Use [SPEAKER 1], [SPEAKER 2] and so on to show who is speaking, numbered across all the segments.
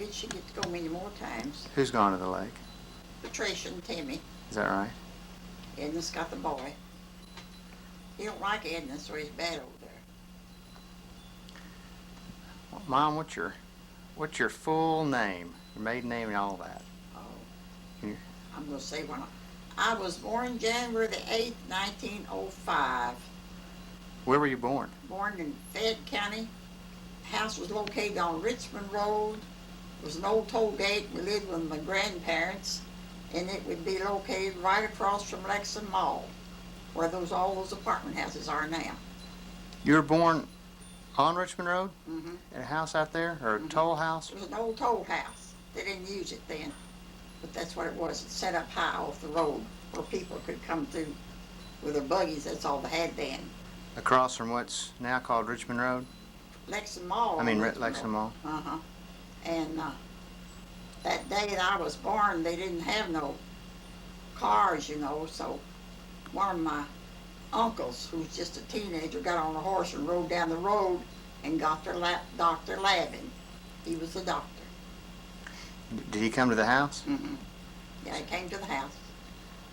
[SPEAKER 1] did she get to go many more times.
[SPEAKER 2] Who's gone to the lake?
[SPEAKER 1] Patricia and Timmy.
[SPEAKER 2] Is that right?
[SPEAKER 1] Edna's got the boy. He don't like Edna, so he's bad over there.
[SPEAKER 2] Well, Mom, what's your full name? Your maiden name and all that?
[SPEAKER 1] Oh, I'm going to say when I was born January the 8th, 1905.
[SPEAKER 2] Where were you born?
[SPEAKER 1] Born in Fayette County. House was located on Richmond Road. It was an old toll gate. We lived with my grandparents, and it would be located right across from Lexington Mall, where all those apartment houses are now.
[SPEAKER 2] You were born on Richmond Road?
[SPEAKER 1] Mm-hmm.
[SPEAKER 2] In a house out there, or a toll house?
[SPEAKER 1] It was an old toll house. They didn't use it then, but that's what it was. It's set up high off the road where people could come through with their buggies. That's all they had then.
[SPEAKER 2] Across from what's now called Richmond Road?
[SPEAKER 1] Lexington Mall.
[SPEAKER 2] I mean, Lexington Mall.
[SPEAKER 1] Uh-huh. And that day that I was born, they didn't have no cars, you know, so one of my uncles, who was just a teenager, got on a horse and rode down the road and got Dr. Lavin. He was the doctor.
[SPEAKER 2] Did he come to the house?
[SPEAKER 1] Mm-hmm. Yeah, he came to the house.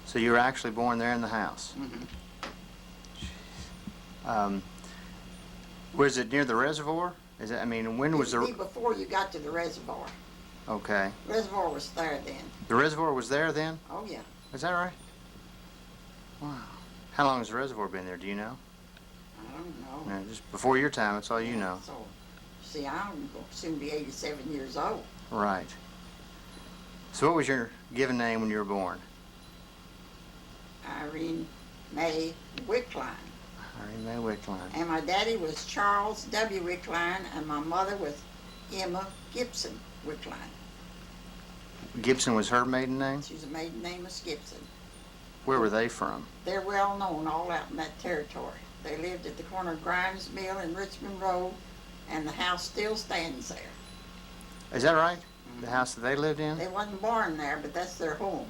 [SPEAKER 2] So you were actually born there in the house?
[SPEAKER 1] Mm-hmm.
[SPEAKER 2] Was it near the reservoir? Is it? I mean, when was
[SPEAKER 1] the? Before you got to the reservoir.
[SPEAKER 2] Okay.
[SPEAKER 1] The reservoir was there then.
[SPEAKER 2] The reservoir was there then?
[SPEAKER 1] Oh yeah.
[SPEAKER 2] Is that right? Wow. How long has the reservoir been there? Do you know?
[SPEAKER 1] I don't know.
[SPEAKER 2] No, just before your time. That's all you know.
[SPEAKER 1] So, see, I'm going to soon be 87 years old.
[SPEAKER 2] Right. So what was your given name when you were born?
[SPEAKER 1] Irene May Wickline.
[SPEAKER 2] Irene May Wickline.
[SPEAKER 1] And my daddy was Charles W. Wickline, and my mother was Emma Gibson Wickline.
[SPEAKER 2] Gibson was her maiden name?
[SPEAKER 1] She's a maiden name of Gibson.
[SPEAKER 2] Where were they from?
[SPEAKER 1] They're well known all out in that territory. They lived at the corner of Grimes Mill and Richmond Road, and the house still stands there.
[SPEAKER 2] Is that right? The house that they lived in?
[SPEAKER 1] They wasn't born there, but that's their home.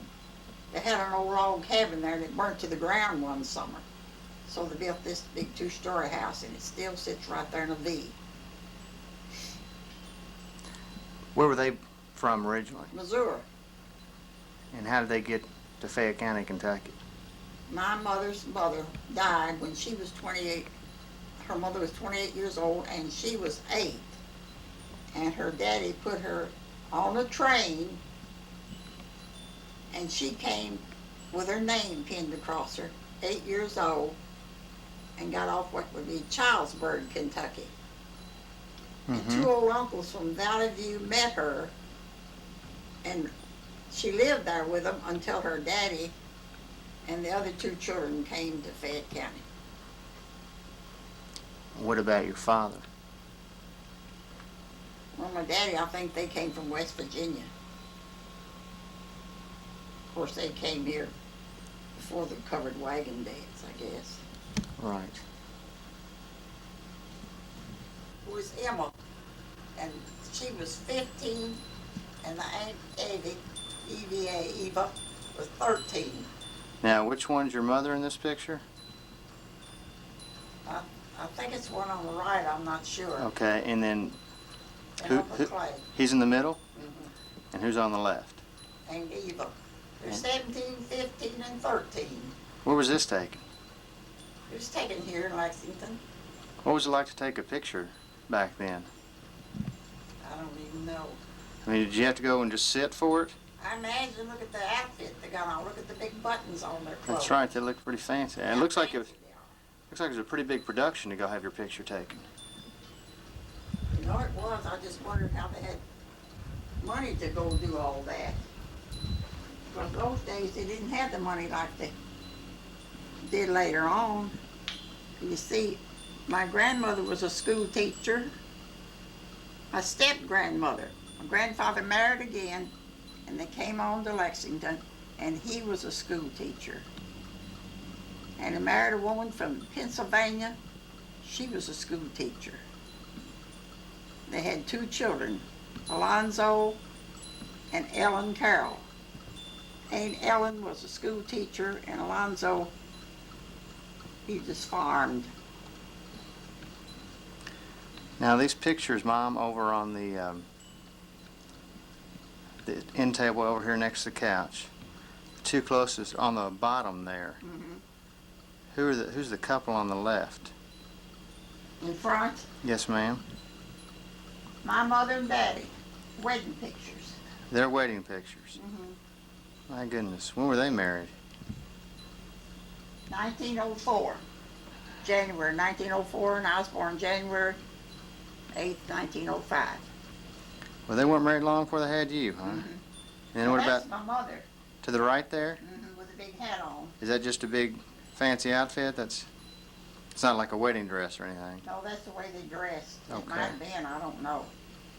[SPEAKER 1] They had an old log cabin there that burnt to the ground one summer. So they built this big two-story house, and it still sits right there in a V.
[SPEAKER 2] Where were they from originally?
[SPEAKER 1] Missouri.
[SPEAKER 2] And how did they get to Fayette County, Kentucky?
[SPEAKER 1] My mother's mother died when she was 28. Her mother was 28 years old, and she was 8. And her daddy put her on a train, and she came with her name pinned across her, 8 years old, and got off what would be Childsburg, Kentucky. And two old uncles from Valley View met her, and she lived there with them until her daddy and the other 2 children came to Fayette County.
[SPEAKER 2] What about your father?
[SPEAKER 1] Well, my daddy, I think they came from West Virginia. Of course, they came here before the covered wagon days, I guess.
[SPEAKER 2] Right.
[SPEAKER 1] It was Emma, and she was 15, and the Aunt Evie, EVA, Eva, was 13.
[SPEAKER 2] Now, which one's your mother in this picture?
[SPEAKER 1] I think it's one on the right, I'm not sure.
[SPEAKER 2] Okay, and then
[SPEAKER 1] And Uncle Clay.
[SPEAKER 2] He's in the middle?
[SPEAKER 1] Mm-hmm.
[SPEAKER 2] And who's on the left?
[SPEAKER 1] And Eva. They're 17, 15, and 13.
[SPEAKER 2] Where was this taken?
[SPEAKER 1] It was taken here in Lexington.
[SPEAKER 2] What was it like to take a picture back then?
[SPEAKER 1] I don't even know.
[SPEAKER 2] I mean, did you have to go and just sit for it?
[SPEAKER 1] I imagine, look at the outfit they got on. Look at the big buttons on their clothes.
[SPEAKER 2] That's right, they look pretty fancy. And it looks like it was a pretty big production to go have your picture taken.
[SPEAKER 1] You know, it was. I just wondered how they had money to go do all that. Because those days they didn't have the money like they did later on. You see, my grandmother was a school teacher. My step-grandmother. My grandfather married again, and they came on to Lexington, and he was a school teacher. And he married a woman from Pennsylvania. She was a school teacher. They had 2 children, Alonzo and Ellen Carroll. Aunt Ellen was a school teacher, and Alonzo, he just farmed.
[SPEAKER 2] Now, these pictures, Mom, over on The end table over here next to the couch. The two closest on the bottom there.
[SPEAKER 1] Mm-hmm.
[SPEAKER 2] Who's the couple on the left?
[SPEAKER 1] In front,
[SPEAKER 2] Yes, ma'am.
[SPEAKER 1] my mother and daddy, wedding pictures.
[SPEAKER 2] They're wedding pictures.
[SPEAKER 1] Mm-hmm.
[SPEAKER 2] My goodness, when were they married?
[SPEAKER 1] 1904, January 1904, and I was born January 8th, 1905.
[SPEAKER 2] Well, they weren't married long before they had you, huh?
[SPEAKER 1] Mm-hmm.
[SPEAKER 2] And then what
[SPEAKER 1] That's
[SPEAKER 2] about
[SPEAKER 1] my mother,
[SPEAKER 2] to the right there?
[SPEAKER 1] mm-hmm, with a big hat on.
[SPEAKER 2] Is that just a big fancy outfit? It's not like a wedding dress or anything.
[SPEAKER 1] No, that's the way they dressed. It
[SPEAKER 2] Okay.
[SPEAKER 1] might have been, I don't know.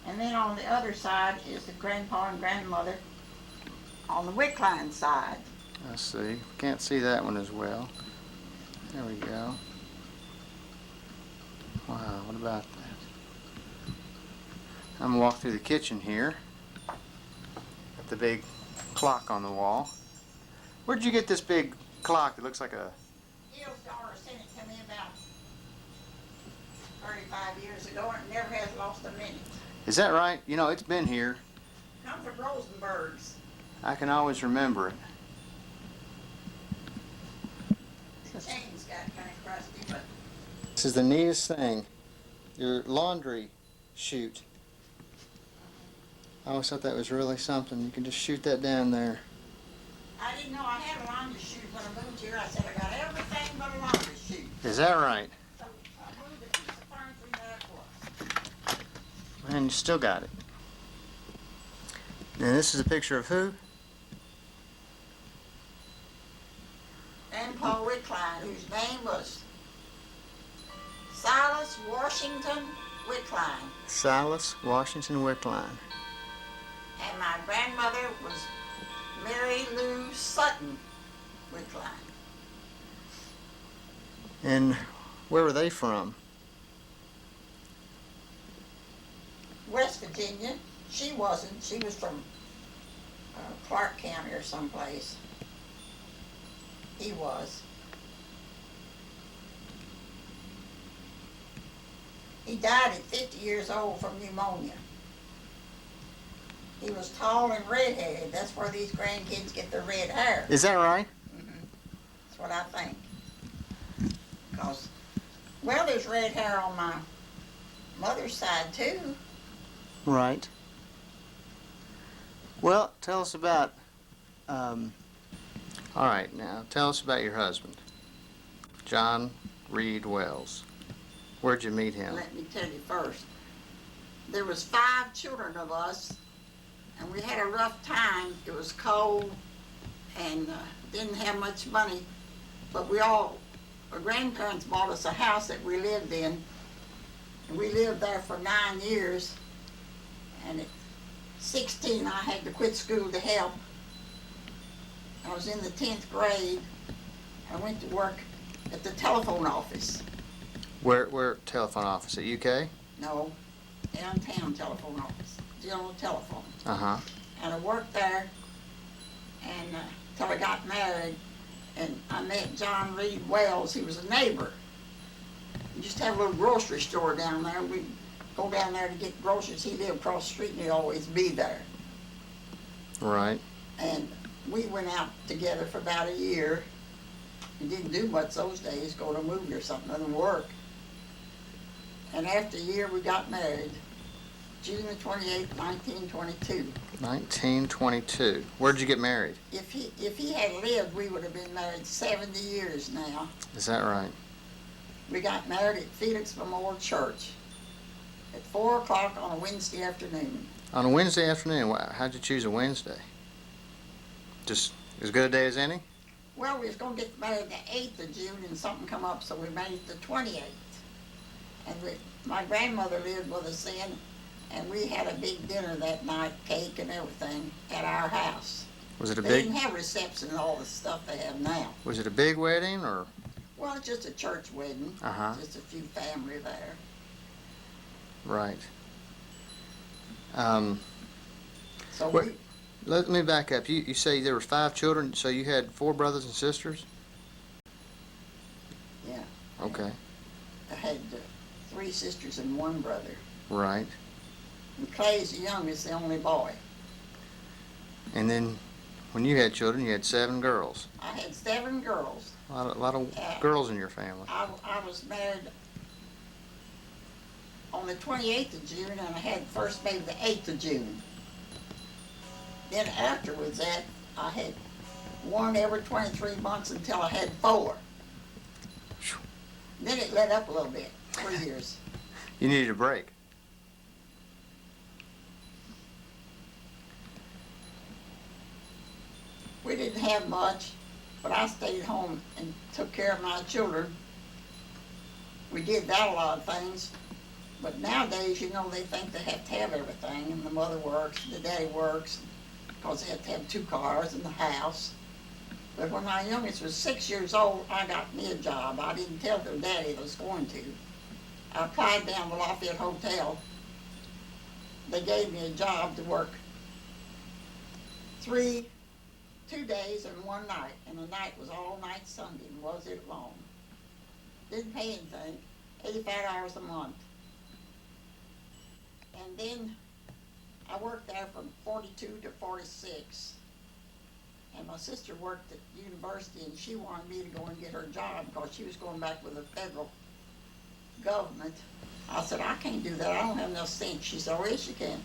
[SPEAKER 1] And then on the other side is the grandpa and grandmother on the Wickline side.
[SPEAKER 2] Let's see. Can't see that one as well. There we go. Wow, what about that? I'm gonna walk through the kitchen here. Got the big clock on the wall. Where'd you get this big clock that looks like a...
[SPEAKER 1] Gil's daughter sent it to me about 35 years ago, and it never has lost a minute.
[SPEAKER 2] Is that right? You know, it's been here.
[SPEAKER 1] Come from Rosenberg's.
[SPEAKER 2] I can always remember it.
[SPEAKER 1] The chain's got kind of crusty, but
[SPEAKER 2] This is the neatest thing. Your laundry chute. I always thought that was really something. You can just shoot that down there.
[SPEAKER 1] I didn't know I had a laundry chute when I moved here. I said I got everything but a laundry chute.
[SPEAKER 2] Is that right?
[SPEAKER 1] So I moved a piece of furniture in there it was.
[SPEAKER 2] And you still got it. And this is a picture of who?
[SPEAKER 1] Grandpa Wickline, whose name was Silas Washington Wickline.
[SPEAKER 2] Silas Washington Wickline.
[SPEAKER 1] And my grandmother was Mary Lou Sutton Wickline.
[SPEAKER 2] And where were they from?
[SPEAKER 1] West Virginia. She wasn't. She was from Clark County or someplace. He was. He died at 50 years old from pneumonia. He was tall and red-headed. That's where these grandkids get their red hair.
[SPEAKER 2] Is that right?
[SPEAKER 1] That's what I think. Because, well, there's red hair on my mother's side, too.
[SPEAKER 2] Right. Well, tell us about, all right, now, tell us about your husband, John Reed Wells. Where'd you meet him?
[SPEAKER 1] Let me tell you first. There was 5 children of us, and we had a rough time. It was cold, and didn't have much money, but our grandparents bought us a house that we lived in, and we lived there for 9 years, and at 16 I had to quit school to help. I was in the 10th grade. I went to work at the telephone office.
[SPEAKER 2] Where telephone office, at UK?
[SPEAKER 1] No, downtown telephone office, general telephone.
[SPEAKER 2] Uh-huh.
[SPEAKER 1] And I worked there and till I got married, and I met John Reed Wells. He was a neighbor. We used to have a little grocery store down there. We'd go down there to get groceries. He lived across the street and he'd always be there.
[SPEAKER 2] Right.
[SPEAKER 1] And we went out together for about a year. We didn't do much those days, go to a movie or something, other than work. And after a year we got married, June the 28th, 1922.
[SPEAKER 2] 1922. Where'd you get married?
[SPEAKER 1] If he had lived, we would have been married 70 years now.
[SPEAKER 2] Is that right?
[SPEAKER 1] We got married at Felix Memorial Church at 4 o'clock on a Wednesday afternoon.
[SPEAKER 2] On a Wednesday afternoon? How'd you choose a Wednesday? Just as good a day as any?
[SPEAKER 1] Well, we was going to get married the 8th of June and something come up, so we made it the 28th. And my grandmother lived with us then, and we had a big dinner that night, cake and everything, at our house.
[SPEAKER 2] Was it a
[SPEAKER 1] They
[SPEAKER 2] big?
[SPEAKER 1] didn't have reception and all the stuff they have now.
[SPEAKER 2] Was it a big wedding or?
[SPEAKER 1] Well, it's just a church wedding.
[SPEAKER 2] Uh-huh.
[SPEAKER 1] Just a few family there.
[SPEAKER 2] Right.
[SPEAKER 1] So
[SPEAKER 2] What- Let me back up. You say there were 5 children, so you had 4 brothers and sisters?
[SPEAKER 1] yeah,
[SPEAKER 2] Okay.
[SPEAKER 1] I had 3 sisters and 1 brother.
[SPEAKER 2] Right.
[SPEAKER 1] And Clay's the youngest, the only boy.
[SPEAKER 2] And then when you had children, you had 7 girls.
[SPEAKER 1] I had 7 girls.
[SPEAKER 2] A lot of girls in your family.
[SPEAKER 1] I was married on the 28th of June, and I had first baby the 8th of June. Then afterwards that, I had 1 every 23 months until I had 4. Then it let up a little bit, 3 years.
[SPEAKER 2] You needed a break.
[SPEAKER 1] We didn't have much, but I stayed home and took care of my children. We did that a lot of things, but nowadays, you know, they think they have to have everything, and the mother works, the daddy works, because they have to have 2 cars and the house. But when my youngest was 6 years old, I got me a job. I didn't tell their daddy I was going to. I applied down the Lafayette Hotel. They gave me a job to work 2 days and 1 night, and the night was all night Sunday, and was it long. Didn't pay anything, 85 hours a month. And then I worked there from 42 to 46. And my sister worked at university, and she wanted me to go and get her job because she was going back with the federal government. I said, I can't do that. I don't have enough sense. She said, oh, yes, you can.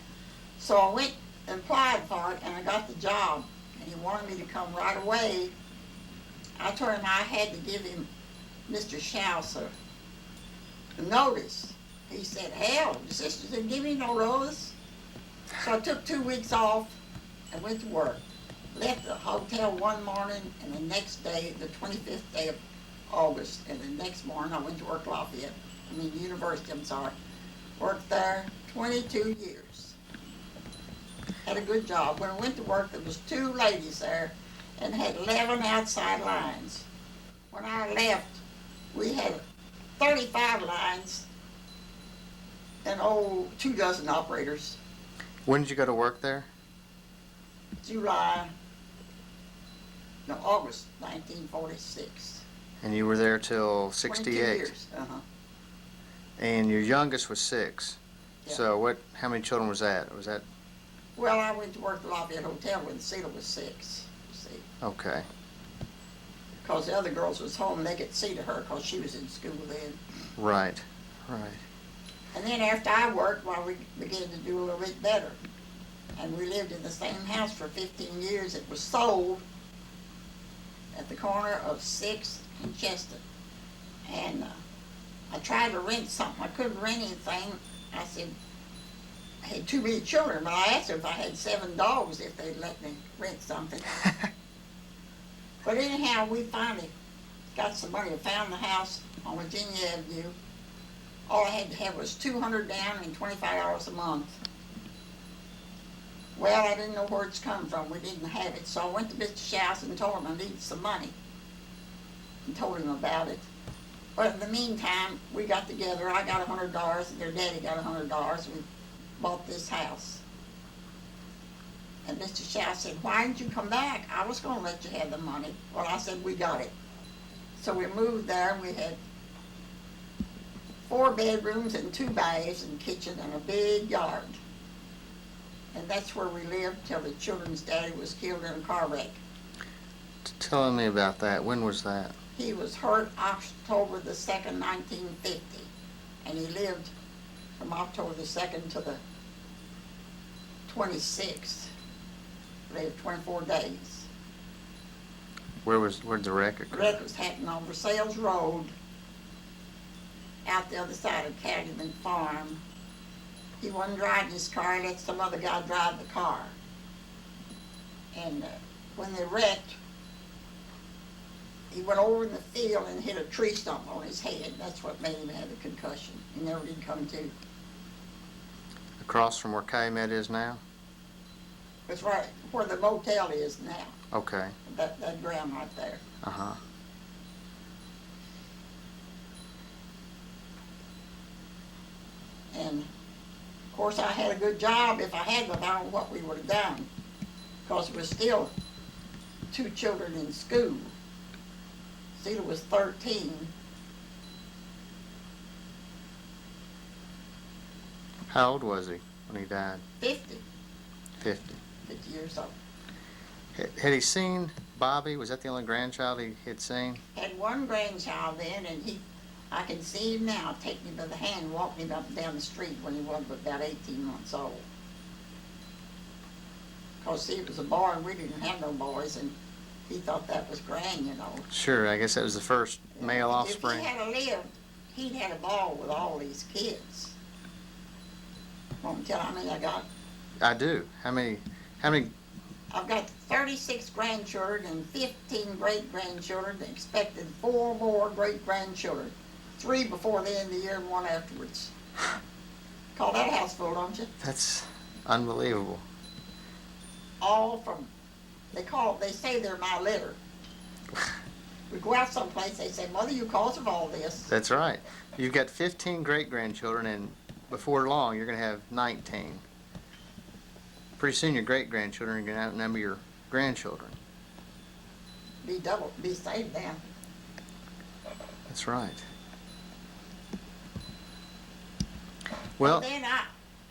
[SPEAKER 1] So I went and applied for it, and I got the job. And he wanted me to come right away. I told him I had to give him Mr. Schauser a notice. He said, hell, your sister didn't give me no notice. So I took 2 weeks off and went to work. Left the hotel one morning, and the next day, the 25th day of August, and the next morning I went to work university, I'm sorry. Worked there 22 years. Had a good job. When I went to work, there was 2 ladies there and had 11 outside lines. When I left, we had 35 lines and 2 dozen operators.
[SPEAKER 2] When did you go to work there?
[SPEAKER 1] August 1946.
[SPEAKER 2] And you were there till 68?
[SPEAKER 1] 22 years,
[SPEAKER 2] And your youngest was 6.
[SPEAKER 1] Yeah.
[SPEAKER 2] So how many children was that?
[SPEAKER 1] Well, I went to work at the Lafayette Hotel when Celia was 6, you see.
[SPEAKER 2] Okay.
[SPEAKER 1] Because the other girls was home, they could see to her because she was in school then.
[SPEAKER 2] Right.
[SPEAKER 1] And then after I worked, we began to do a little bit better. And we lived in the same house for 15 years. It was sold at the corner of 6th and Chester. And I tried to rent something. I couldn't rent anything. I said, I had too many children, but I asked them if I had 7 dogs, if they'd let me rent something. But anyhow, we finally got some money. I found the house on Virginia Avenue. All I had to have was $200 down and $25 a month. Well, I didn't know where it's come from. We didn't have it. So I went to Mr. Schaus and told him I needed some money. And told him about it. But in the meantime, we got together. I got $100 and their daddy got $100. We bought this house. And Mr. Schaus said, why didn't you come back? I was going to let you have the money. Well, I said, we got it. So we moved there, and we had 4 bedrooms and 2 baths and kitchen and a big yard. And that's where we lived till the children's daddy was killed in a car wreck.
[SPEAKER 2] Tell me about that. When was that?
[SPEAKER 1] He was hurt October the 2nd, 1950. And he lived from October the 2nd to the 26th. Lived 24 days.
[SPEAKER 2] Where'd the wreck occur?
[SPEAKER 1] The wreck was happening on Versailles Road, out the other side of Calumet Farm. He wasn't driving his car, he let some other guy drive the car. And when they wrecked, he went over in the field and hit a tree stump on his head. That's what made him have a concussion. He never did come to.
[SPEAKER 2] Across from where Calumet is now?
[SPEAKER 1] It's right where the motel is now.
[SPEAKER 2] Okay.
[SPEAKER 1] That ground right there.
[SPEAKER 2] Uh-huh.
[SPEAKER 1] And of course I had a good job. If I hadn't, I don't know what we would have done. Because there was still 2 children in school. Celia was 13.
[SPEAKER 2] How old was he when he died?
[SPEAKER 1] 50.
[SPEAKER 2] 50.
[SPEAKER 1] 50 years old.
[SPEAKER 2] Had he seen Bobby? Was that the only grandchild he had seen?
[SPEAKER 1] Had one grandchild then, and I can see him now, take me by the hand, walk me up and down the street when he was about 18 months old. Because he was a boy and we didn't have no boys, and he thought that was grand, you know.
[SPEAKER 2] Sure, I guess that was the first male offspring.
[SPEAKER 1] If he had lived, he'd had a ball with all these kids. Want me to tell how many I got?
[SPEAKER 2] I do. How many?
[SPEAKER 1] I've got 36 grandchildren and 15 great-grandchildren, and expected 4 more great-grandchildren. 3 before the end of the year and 1 afterwards. Call that a house full, don't you?
[SPEAKER 2] That's unbelievable.
[SPEAKER 1] All from, they say they're my litter. We go out someplace, they say, Mother, you cause of all this.
[SPEAKER 2] That's right. You've got 15 great-grandchildren, and before long, you're going to have 19. Pretty soon, your great-grandchildren are going to outnumber your grandchildren.
[SPEAKER 1] Be saved now.
[SPEAKER 2] That's right. Well,
[SPEAKER 1] then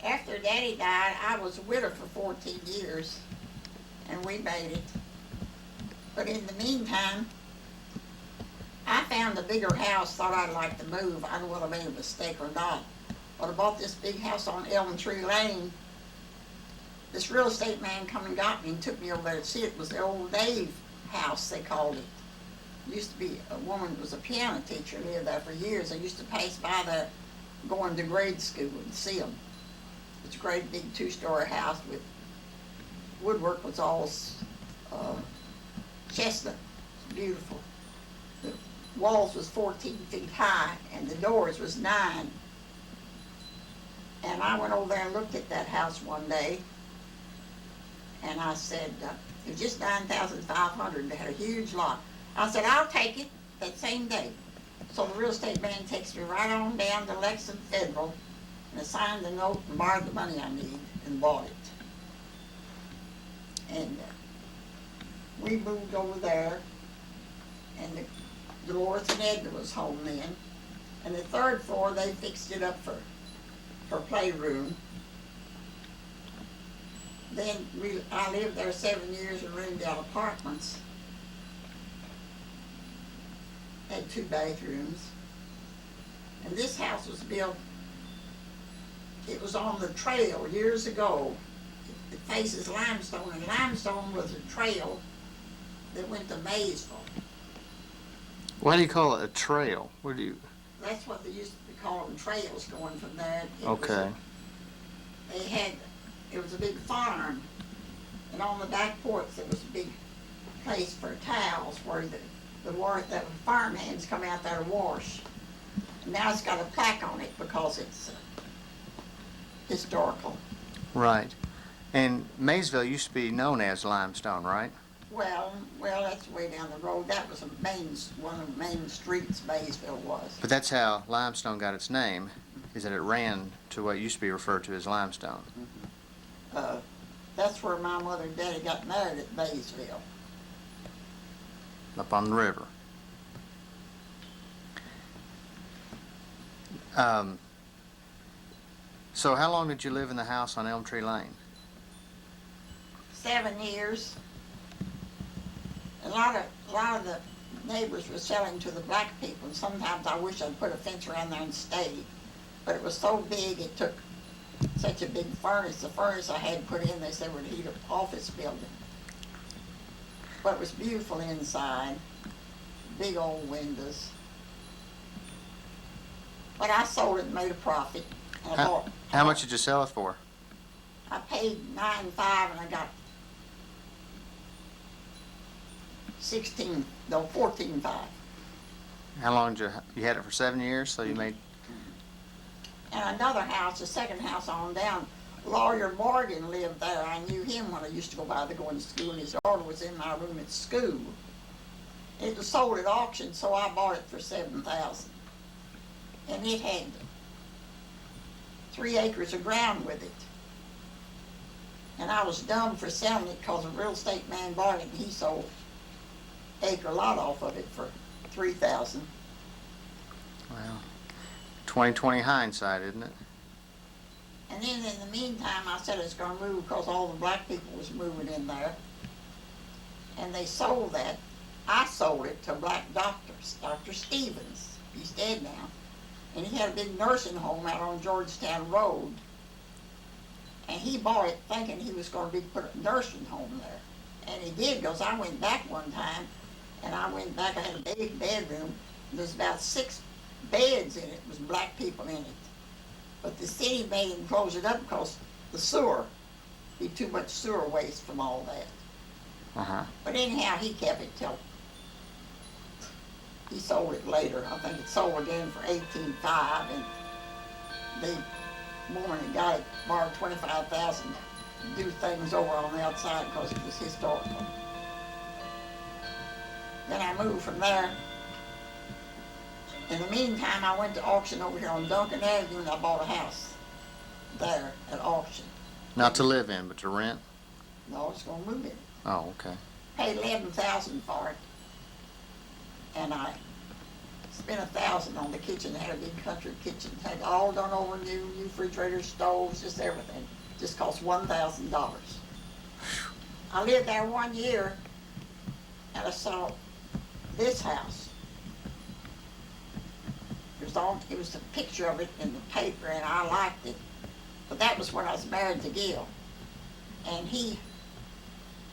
[SPEAKER 1] after Daddy died, I was a widow for 14 years, and we made it. But in the meantime, I found a bigger house, thought I'd like to move. I don't know whether I made a mistake or not. But I bought this big house on Elm Tree Lane. This real estate man come and got me and took me over there to see it. It was the old Dave house, they called it. Used to be a woman who was a piano teacher, lived there for years. I used to pass by there going to grade school and see them. It's a great big 2-story house with woodwork was all chestnut. It's beautiful. The walls was 14 feet high and the doors was 9. And I went over there and looked at that house one day, and I said, it was just $9,500. They had a huge lot. I said, I'll take it that same day. So the real estate man takes me right on down to Lexington Federal and assigned the note and borrowed the money I need and bought it. And we moved over there, and Dolores and Edgar was home then. And the 3rd floor, they fixed it up for playroom. Then I lived there 7 years and rented out apartments. Had 2 bathrooms. And this house was built, it was on the trail years ago. It faces limestone, and limestone was a trail that went to Maysville.
[SPEAKER 2] why do you call it a trail?
[SPEAKER 1] That's what they used to call them, trails going from there.
[SPEAKER 2] Okay.
[SPEAKER 1] It was a big farm, and on the back porch there was a big place for towels where the farm hands come out there to wash. And now it's got a plaque on it because it's historical.
[SPEAKER 2] Right. And Maysville used to be known as Limestone, right?
[SPEAKER 1] Well, that's way down the road. That was one of the main streets Maysville was.
[SPEAKER 2] But that's how Limestone got its name, is that it ran to what used to be referred to as Limestone.
[SPEAKER 1] That's where my mother and daddy got married, at Maysville.
[SPEAKER 2] Up on the river. So how long did you live in the house on Elm Tree Lane?
[SPEAKER 1] 7 years. A lot of the neighbors were selling to the black people, and sometimes I wish I'd put a fence around there and stayed. But it was so big, it took such a big furnace. The furnace I had put in, they said would heat an office building. But it was beautiful inside, big old windows. But I sold it and made a profit. And
[SPEAKER 2] How much did you sell it for?
[SPEAKER 1] I paid $9,500 and I got $14,500.
[SPEAKER 2] How long did you had it for 7 years, so you made...
[SPEAKER 1] And another house, the second house on down, Lawyer Morgan lived there. I knew him when I used to go by there going to school, and his daughter was in my room at school. It was sold at auction, so I bought it for $7,000. And it had 3 acres of ground with it. And I was dumb for selling it because a real estate man bought it, and he sold acre lot off of it for $3,000.
[SPEAKER 2] Well, 20/20 hindsight, isn't it?
[SPEAKER 1] And then in the meantime, I said I was going to move because all the black people was moving in there. And they sold that. I sold it to a black doctor, Dr. Stevens. He's dead now. And he had a big nursing home out on Georgetown Road. And he bought it thinking he was going to put a nursing home there. And he did, because I went back one time, and I went back, I had a big bedroom. There's about 6 beds in it. It was black people in it. But the city made him close it up because the sewer, be too much sewer waste from all that.
[SPEAKER 2] Uh-huh.
[SPEAKER 1] But anyhow, he kept it till he sold it later. I think it sold again for $18,500, and the woman that got it borrowed $25,000 to do things over on the outside because it was historical. Then I moved from there. In the meantime, I went to auction over here on Duncan Avenue, and I bought a house there at auction.
[SPEAKER 2] Not to live in, but to rent?
[SPEAKER 1] No, I was going to move in.
[SPEAKER 2] Oh, okay.
[SPEAKER 1] Paid $11,000 for it, and I spent $1,000 on the kitchen. It had a big country kitchen, had it all done over, new refrigerator, stoves, just everything. Just cost $1,000. I lived there 1 year, and I saw this house. It was a picture of it in the paper, and I liked it. But that was when I was married to Gil, and he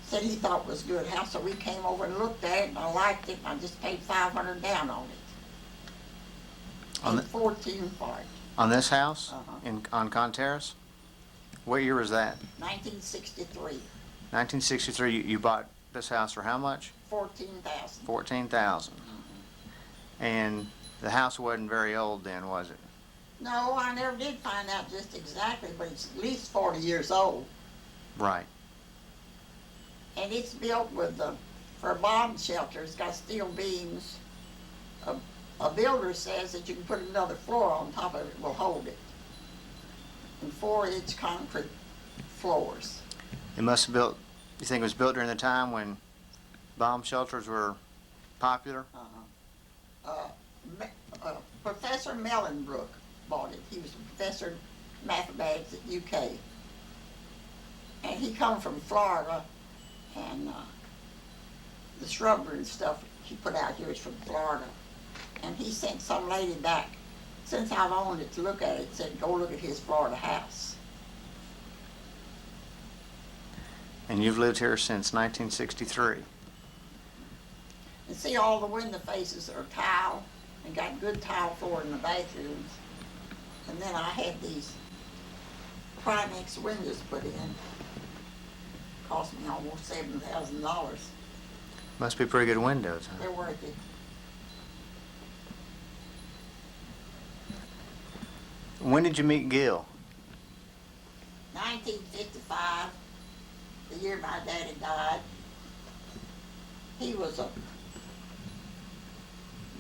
[SPEAKER 1] said he thought it was a good house, so we came over and looked at it, and I liked it, and I just paid $500 down on it.
[SPEAKER 2] On
[SPEAKER 1] And 14 for it.
[SPEAKER 2] On this house?
[SPEAKER 1] Uh-huh.
[SPEAKER 2] On Con Terrace? What year was that?
[SPEAKER 1] 1963.
[SPEAKER 2] 1963. You bought this house for how much?
[SPEAKER 1] $14,000.
[SPEAKER 2] $14,000. And the house wasn't very old then, was it?
[SPEAKER 1] No, I never did find out just exactly, but it's at least 40 years old.
[SPEAKER 2] Right.
[SPEAKER 1] And it's built with for a bomb shelter. It's got steel beams. A builder says that you can put another floor on top of it, will hold it. And 4-inch concrete floors.
[SPEAKER 2] It must have built, you think it was built during the time when bomb shelters were popular?
[SPEAKER 1] Professor Mellenbrook bought it. He was a professor of mathematics at UK. And he come from Florida, and the shrubbery and stuff he put out here is from Florida. And he sent some lady back, since I've owned it, to look at it, said, go look at his Florida house.
[SPEAKER 2] And you've lived here since 1963?
[SPEAKER 1] And see, all the window faces are tile, and got good tile floor in the bathrooms. And then I had these Primex windows put in. Cost me almost $7,000.
[SPEAKER 2] Must be pretty good windows, huh?
[SPEAKER 1] They're worth it.
[SPEAKER 2] When did you meet Gil?
[SPEAKER 1] 1955, the year my daddy died. He was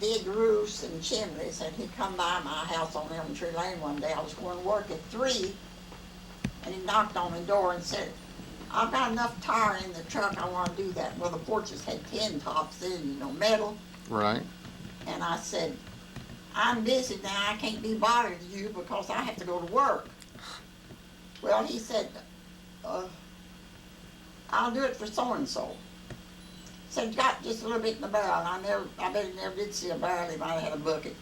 [SPEAKER 1] did roofs and chimneys, and he come by my house on Elm Tree Lane one day. I was going to work at 3, and he knocked on the door and said, I've got enough tire in the truck, I want to do that. Well, the porches had tin tops in, metal.
[SPEAKER 2] Right.
[SPEAKER 1] And I said, I'm busy now, I can't be bothered with you because I have to go to work. Well, he said, I'll do it for so-and-so. Said, got just a little bit in the barrel. I bet he never did see a barrel, he might have had a bucket.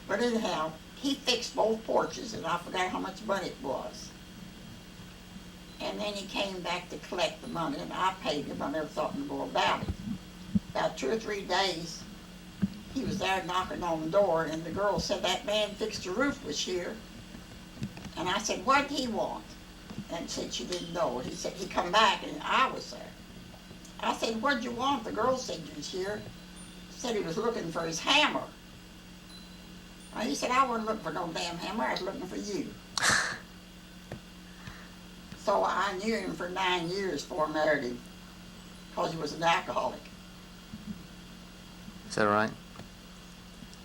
[SPEAKER 1] But anyhow, he fixed both porches, and I forgot how much money it was. And then he came back to collect the money, and I paid him. I never thought more about it. About 2 or 3 days, he was there knocking on the door, and the girl said, that man fixed the roof this year. And I said, what did he want? And said she didn't know. He said, he come back, and I was there. I said, what'd you want? The girl said you was here. Said he was looking for his hammer. Well, he said, I wasn't looking for no damn hammer, I was looking for you. So I knew him for 9 years before I married him, because he was an alcoholic.
[SPEAKER 2] Is that right?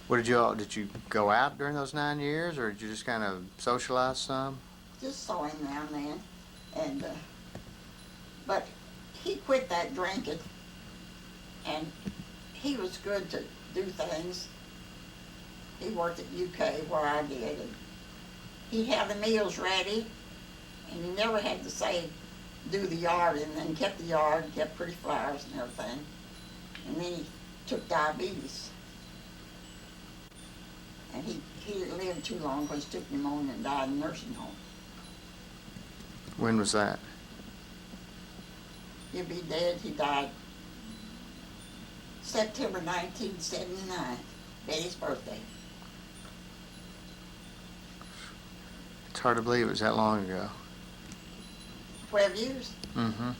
[SPEAKER 2] What did you go out during those 9 years, or did you just kind of socialize some?
[SPEAKER 1] Just saw him now and then. And, but he quit that drinking, and he was good to do things. He worked at UK where I did, and he'd have the meals ready, and he never had to say, do the yard and then kept the yard, kept pretty flowers and everything. And then he took diabetes. And he didn't live too long because he took pneumonia and died in a nursing home.
[SPEAKER 2] When was that?
[SPEAKER 1] He'll be dead. He died September 1979, Betty's birthday.
[SPEAKER 2] It's hard to believe it was that long ago.
[SPEAKER 1] 12 years.
[SPEAKER 2] Mm-hmm.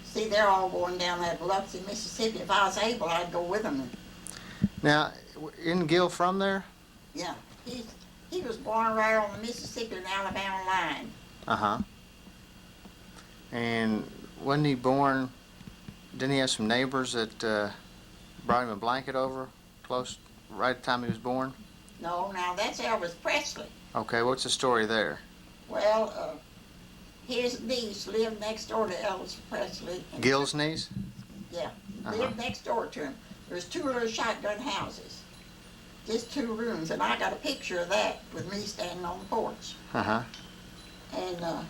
[SPEAKER 1] See, they're all going down that Biloxi, Mississippi. If I was able, I'd go with them.
[SPEAKER 2] Now, isn't Gil from there?
[SPEAKER 1] Yeah, he was born right on the Mississippi and Alabama line.
[SPEAKER 2] Uh-huh. And wasn't he born, didn't he have some neighbors that brought him a blanket over close right at the time he was born?
[SPEAKER 1] No, now that's Elvis Presley.
[SPEAKER 2] Okay, what's the story there?
[SPEAKER 1] Well, his niece lived next door to Elvis Presley.
[SPEAKER 2] Gil's niece?
[SPEAKER 1] Yeah,
[SPEAKER 2] Uh-huh.
[SPEAKER 1] lived next door to him. There's two little shotgun houses, just 2 rooms, and I got a picture of that with me standing on the porch.
[SPEAKER 2] Uh-huh.
[SPEAKER 1] And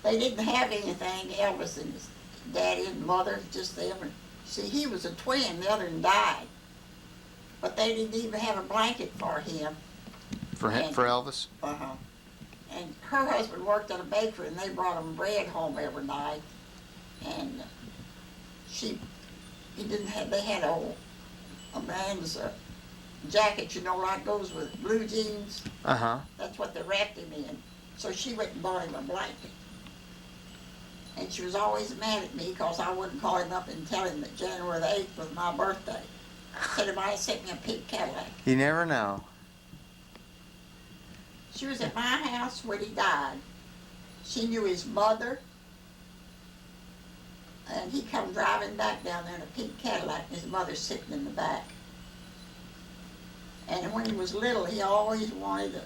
[SPEAKER 1] they didn't have anything, Elvis and his daddy and mother, just them. See, he was a twin, the other one died. But they didn't even have a blanket for him.
[SPEAKER 2] For Elvis?
[SPEAKER 1] Uh-huh. And her husband worked at a bakery, and they brought him bread home every night. And they had a man's jacket, you know, like goes with blue jeans.
[SPEAKER 2] Uh-huh.
[SPEAKER 1] That's what they wrapped him in. So she went and bought him a blanket. And she was always mad at me because I wouldn't call him up and tell him that January the 8th was my birthday. Said he might have sent me a pink Cadillac.
[SPEAKER 2] You never know.
[SPEAKER 1] She was at my house when he died. She knew his mother. And he come driving back down there in a pink Cadillac, and his mother sitting in the back. And when he was little, he always wanted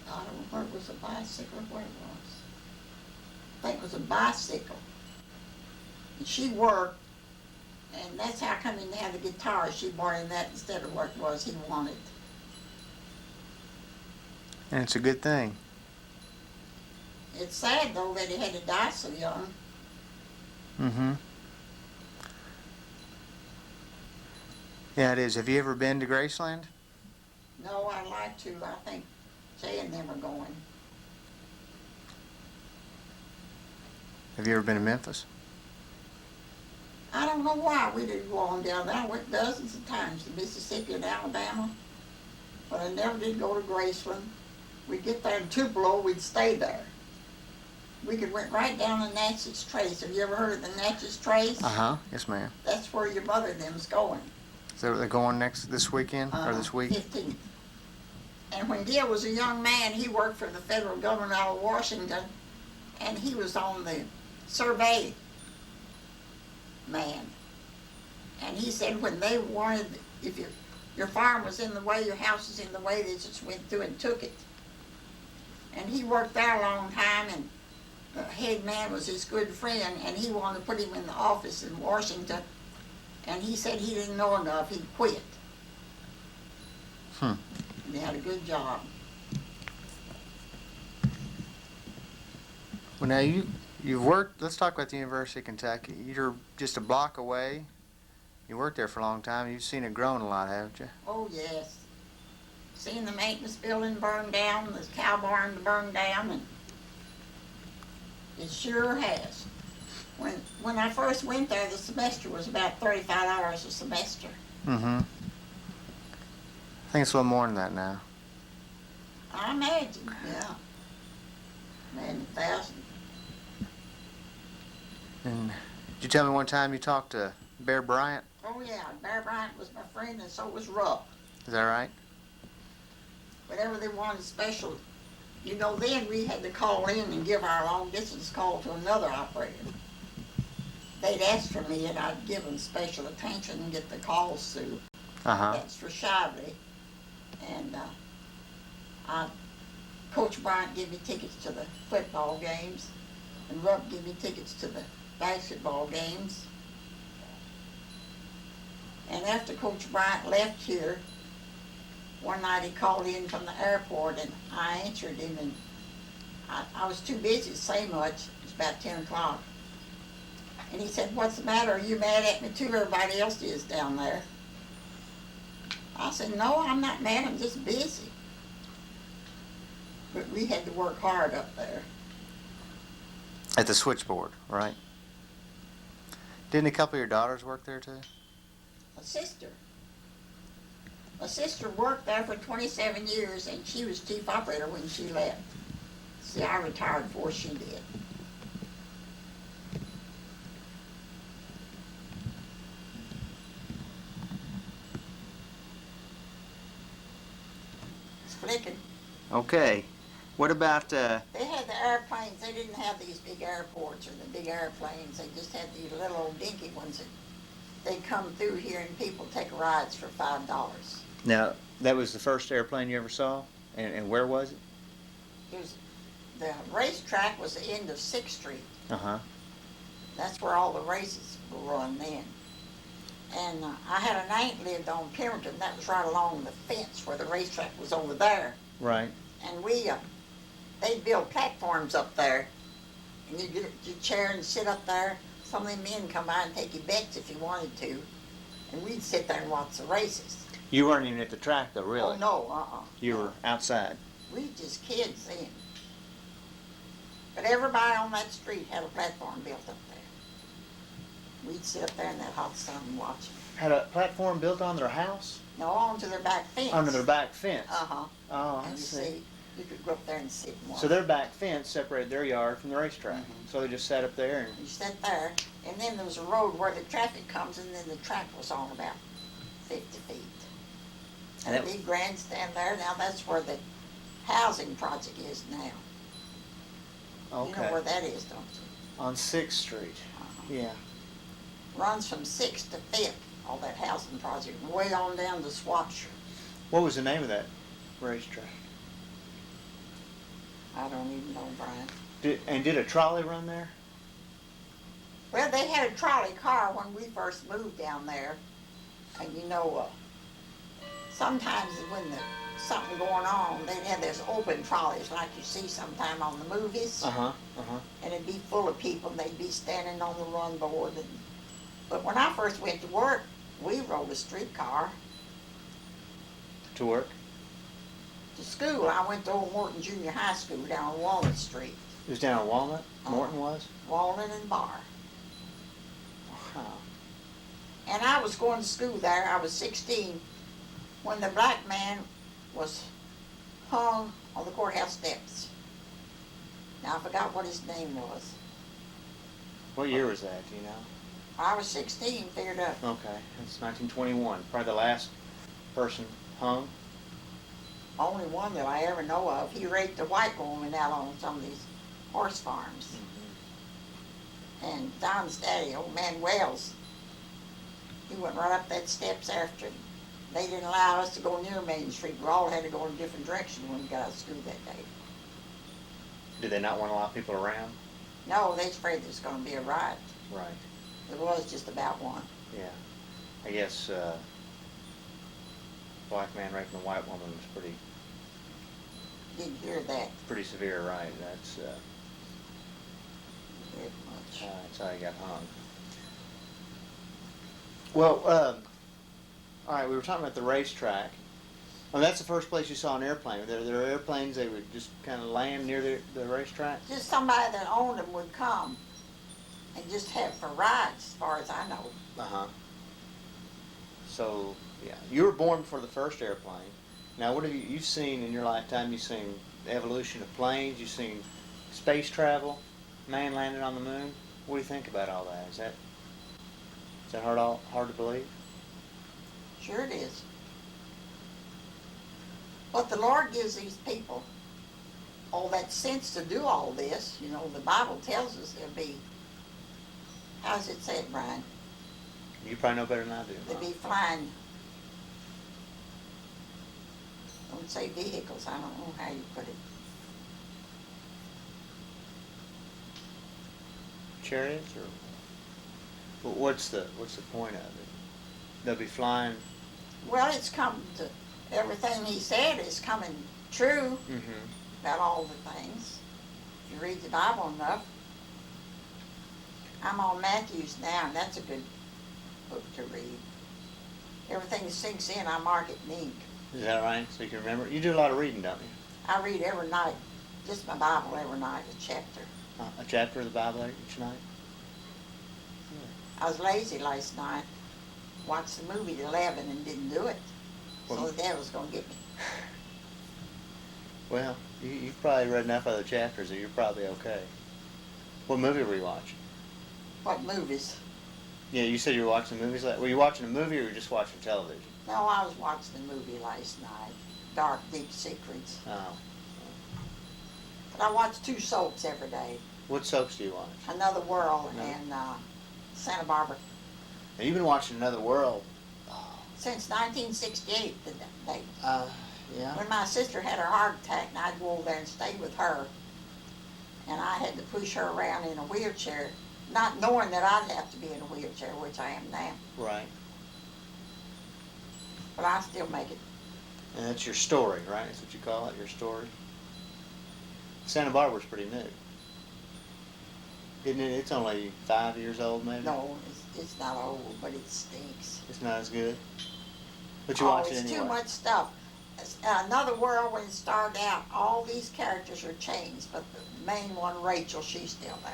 [SPEAKER 1] I don't know where it was, a bicycle or what it was. I think it was a bicycle. And she worked, and that's how come he didn't have the guitar. She bought him that instead of what it was he wanted.
[SPEAKER 2] And it's a good thing.
[SPEAKER 1] It's sad, though, that he had to die so young.
[SPEAKER 2] Mm-hmm. Yeah, it is. Have you ever been to Graceland?
[SPEAKER 1] No, I'd like to. I think Jay and them are going.
[SPEAKER 2] Have you ever been to Memphis?
[SPEAKER 1] I don't know why we didn't go on down there. I went dozens of times to Mississippi and Alabama, but I never did go to Graceland. We'd get there in Tupelo, we'd stay there. We could went right down the Natchez Trace. Have you ever heard of the Natchez Trace?
[SPEAKER 2] Uh-huh. Yes, ma'am.
[SPEAKER 1] That's where your mother and them's going.
[SPEAKER 2] Is that where they're going this weekend or this week?
[SPEAKER 1] 15th. And when Gil was a young man, he worked for the federal government out of Washington, and he was on the survey man. And he said when they wanted, if your farm was in the way, your house was in the way, they just went through and took it. And he worked there a long time, and the head man was his good friend, and he wanted to put him in the office in Washington, and he said he didn't know enough, he'd quit.
[SPEAKER 2] Hmm.
[SPEAKER 1] And he had a good job.
[SPEAKER 2] Well, now you've worked, let's talk about the University of Kentucky. You're just a block away. You worked there for a long time. You've seen it growing a lot, haven't you?
[SPEAKER 1] Oh, yes. Seen the maintenance building burn down, the cow barn burn down, and it sure has. When I first went there, the semester was about 35 hours a semester.
[SPEAKER 2] Mm-hmm. I think it's a little more than that now.
[SPEAKER 1] I imagine, yeah. Maybe 1,000.
[SPEAKER 2] And did you tell me one time you talked to Bear Bryant?
[SPEAKER 1] Oh, yeah, Bear Bryant was my friend, and so was Rupp.
[SPEAKER 2] Is that right?
[SPEAKER 1] Whenever they wanted special, you know, then we had to call in and give our long distance call to another operator. They'd ask for me, and I'd give them special attention and get the calls through.
[SPEAKER 2] Uh-huh.
[SPEAKER 1] That's for Shively. And Coach Bryant gave me tickets to the football games, and Rupp gave me tickets to the basketball games. And after Coach Bryant left here, one night he called in from the airport and I answered him, and I was too busy to say much. It was about 10 o'clock. And he said, "What's the matter? Are you mad at me too? Everybody else is down there." I said, "No, I'm not mad. I'm just busy." But we had to work hard up there.
[SPEAKER 2] At the switchboard, right? Didn't a couple of your daughters work there too?
[SPEAKER 1] My sister worked there for 27 years, and she was chief operator when she left. See, I retired before she did. It's flicking.
[SPEAKER 2] Okay. What about,
[SPEAKER 1] They had the airplanes. They didn't have these big airports or the big airplanes. They just had these little old dinky ones that they'd come through here and people take rides for $5.
[SPEAKER 2] now, that was the first airplane you ever saw? And where was it?
[SPEAKER 1] The racetrack was the end of 6th Street.
[SPEAKER 2] Uh-huh.
[SPEAKER 1] That's where all the races were run then. And I had an aunt lived on Pemberton. That was right along the fence where the racetrack was over there.
[SPEAKER 2] Right.
[SPEAKER 1] And they'd build platforms up there. And you'd get your chair and sit up there. Some of them men come by and take you bets if you wanted to. And we'd sit there and watch the races.
[SPEAKER 2] You weren't even at the track though, really?
[SPEAKER 1] Oh, no,
[SPEAKER 2] You were outside.
[SPEAKER 1] We just kids then. But everybody on that street had a platform built up there. We'd sit up there in that hot sun and watch them.
[SPEAKER 2] Had a platform built on their house?
[SPEAKER 1] No, onto their back fence.
[SPEAKER 2] Under their back fence?
[SPEAKER 1] Uh-huh.
[SPEAKER 2] Oh, I
[SPEAKER 1] And you
[SPEAKER 2] see.
[SPEAKER 1] you could go up there and sit and watch.
[SPEAKER 2] So their back fence separated their yard from the racetrack.
[SPEAKER 1] Mhm.
[SPEAKER 2] So they just sat up there and...
[SPEAKER 1] You sat there, and then there was a road where the traffic comes, and then the track was on about 50 feet. And a big grandstand there. Now that's where the housing project is now.
[SPEAKER 2] Okay.
[SPEAKER 1] You know where that is, don't you?
[SPEAKER 2] On 6th Street.
[SPEAKER 1] Uh-huh.
[SPEAKER 2] Yeah.
[SPEAKER 1] Runs from 6th to 5th, all that housing project, way on down to Swapshire.
[SPEAKER 2] What was the name of that racetrack?
[SPEAKER 1] I don't even know, Brian.
[SPEAKER 2] Did a trolley run there?
[SPEAKER 1] Well, they had a trolley car when we first moved down there. And you know, sometimes when there's something going on, they'd have those open trolleys like you see sometime on the movies.
[SPEAKER 2] Uh-huh, uh-huh.
[SPEAKER 1] And it'd be full of people, and they'd be standing on the run board. But when I first went to work, we rode a streetcar
[SPEAKER 2] To work?
[SPEAKER 1] to school. I went to Old Morton Junior High School down on Walnut Street.
[SPEAKER 2] It was down on Walnut? Morton was?
[SPEAKER 1] Walnut and Bar.
[SPEAKER 2] Wow.
[SPEAKER 1] And I was going to school there. I was 16 when the black man was hung on the courthouse steps. Now I forgot what his name was.
[SPEAKER 2] What year was that, do you know?
[SPEAKER 1] I was 16, figured up.
[SPEAKER 2] Okay, that's 1921. Probably the last person hung.
[SPEAKER 1] Only one that I ever know of. He raped a white woman out on some of these horse farms. And Don's daddy, old man Wells, he went right up that steps after him. They didn't allow us to go near Main Street. We all had to go in a different direction when we got out of school that day.
[SPEAKER 2] Did they not want to allow people around?
[SPEAKER 1] No, they was afraid there was going to be a riot.
[SPEAKER 2] Right.
[SPEAKER 1] There was just about one.
[SPEAKER 2] Yeah. I guess black man raping a white woman was
[SPEAKER 1] Didn't hear that
[SPEAKER 2] pretty severe, right? That's
[SPEAKER 1] very much.
[SPEAKER 2] that's how he got hung. Well, all right, we were talking about the racetrack. Well, that's the first place you saw an airplane. There are airplanes, they would just kind of land near the racetrack?
[SPEAKER 1] Just somebody that owned them would come and just have for rides, as far as I know.
[SPEAKER 2] Uh-huh. So, yeah, you were born before the first airplane. Now, what have you've seen in your lifetime? You've seen the evolution of planes, you've seen space travel, man landed on the moon. What do you think about all that? Is that hard to believe?
[SPEAKER 1] Sure it is. But the Lord gives these people all that sense to do all this. You know, the Bible tells us there'll be, how's it said, Brian?
[SPEAKER 2] You probably know better than I do.
[SPEAKER 1] They'll be flying, don't say vehicles, I don't know how you put it.
[SPEAKER 2] Chariots, or what's the point of it? They'll be flying.
[SPEAKER 1] Well, it's come to everything he said is coming true
[SPEAKER 2] Mm-hmm.
[SPEAKER 1] about all the things. If you read the Bible enough. I'm on Matthew's now, and that's a good book to read. Everything sinks in, I mark it in ink.
[SPEAKER 2] Is that right? So you can remember? You do a lot of reading, don't you?
[SPEAKER 1] I read every night, just my Bible every night, a chapter.
[SPEAKER 2] A chapter of the Bible each night?
[SPEAKER 1] I was lazy last night. Watched the movie at 11 and didn't do it. So the dad was going to get me.
[SPEAKER 2] Well, you've probably read enough other chapters that you're probably okay. What movie were you watching?
[SPEAKER 1] What movies?
[SPEAKER 2] Yeah, you said you were watching movies. Were you watching a movie or were you just watching television?
[SPEAKER 1] No, I was watching the movie last night, Dark Deep Secrets.
[SPEAKER 2] Oh.
[SPEAKER 1] But I watch 2 soaps every day.
[SPEAKER 2] What soaps do you watch?
[SPEAKER 1] Another World
[SPEAKER 2] No.
[SPEAKER 1] and Santa Barbara.
[SPEAKER 2] Now, you've been watching Another World.
[SPEAKER 1] Since 1968, the date.
[SPEAKER 2] Yeah.
[SPEAKER 1] When my sister had her heart attack, and I'd go over there and stay with her, and I had to push her around in a wheelchair, not knowing that I'd have to be in a wheelchair, which I am now.
[SPEAKER 2] Right.
[SPEAKER 1] But I still make it.
[SPEAKER 2] And that's your story, right? That's what you call it, your story? Santa Barbara's pretty new. Isn't it? It's only 5 years old, maybe?
[SPEAKER 1] No, it's not old, but it stinks.
[SPEAKER 2] It's not as good? But you watch it
[SPEAKER 1] it's
[SPEAKER 2] anyway?
[SPEAKER 1] too much stuff. Another World, when it started out, all these characters are changed, but the main one, Rachel, she's still there.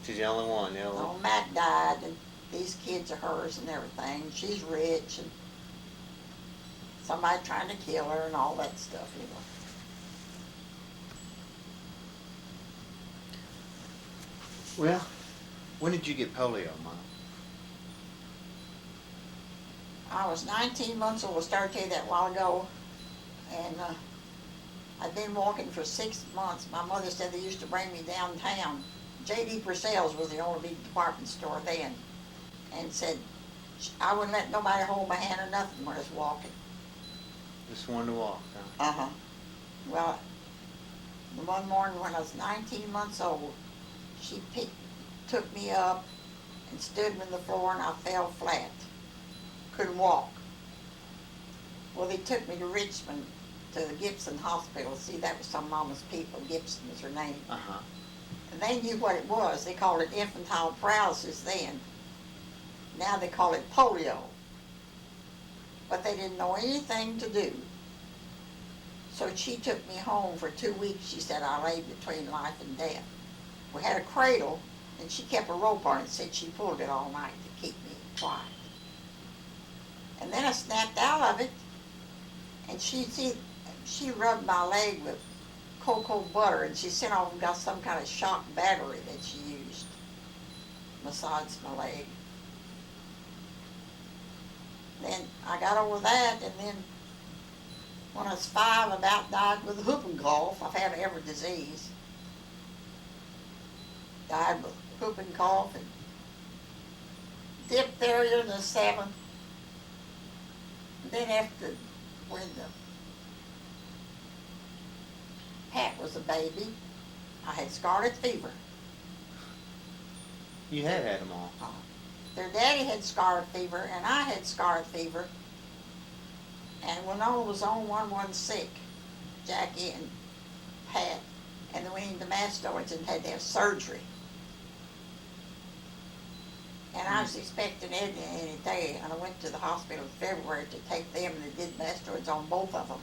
[SPEAKER 2] She's the only one, the only
[SPEAKER 1] No, Matt died, and these kids are hers and everything. She's rich, and somebody trying to kill her and all that stuff, you know.
[SPEAKER 2] Well, when did you get polio, Mom?
[SPEAKER 1] I was 19 months old. I started to tell you that a while ago, and I'd been walking for 6 months. My mother said they used to bring me downtown. J.D. Purcell's was the only big department store then, and said I wouldn't let nobody hold my hand or nothing when I was walking.
[SPEAKER 2] Just wanted to walk, huh?
[SPEAKER 1] Uh-huh. Well, the one morning when I was 19 months old, she took me up and stood me on the floor, and I fell flat. Couldn't walk. Well, they took me to Richmond, to the Gibson Hospital. See, that was some mama's people. Gibson was her name.
[SPEAKER 2] Uh-huh.
[SPEAKER 1] And they knew what it was. They called it infantile paralysis then. Now they call it polio. But they didn't know anything to do. So she took me home for 2 weeks. She said I lay between life and death. We had a cradle, and she kept a rope on it and said she pulled it all night to keep me quiet. And then I snapped out of it, and she rubbed my leg with cocoa butter, and she sent off and got some kind of shock battery that she used. Massaged my leg. Then I got over that, and then when I was 5, I about died with whooping cough. I've had every disease. Died with whooping cough and diphtheria in the 7th. And then when Pat was a baby, I had scarlet fever.
[SPEAKER 2] You have had them all.
[SPEAKER 1] Their daddy had scarlet fever, and I had scarlet fever. And when I was on, one wasn't sick, Jackie and Pat, and they went into Mastoids and had to have surgery. And I was expecting Eddie any day, and I went to the hospital in February to take them, and they did mastoids on both of them.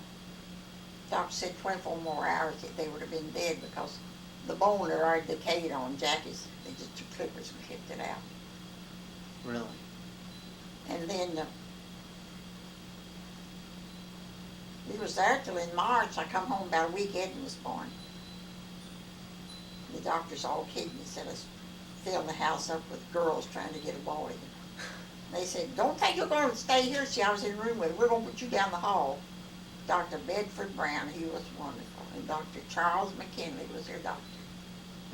[SPEAKER 1] Doctor said 24 more hours that they would have been dead because the bone had already decayed on Jackie's. They just took clippers and clipped it out.
[SPEAKER 2] Really?
[SPEAKER 1] And then we was there till in March. I come home about a week Eddie was born. The doctors all kidding me, said I was filling the house up with girls trying to get a boy. They said, don't think you're going to stay here. See, I was in the room with her. We're going to put you down the hall. Dr. Bedford Brown, he was wonderful. And Dr. Charles McKinley was their doctor.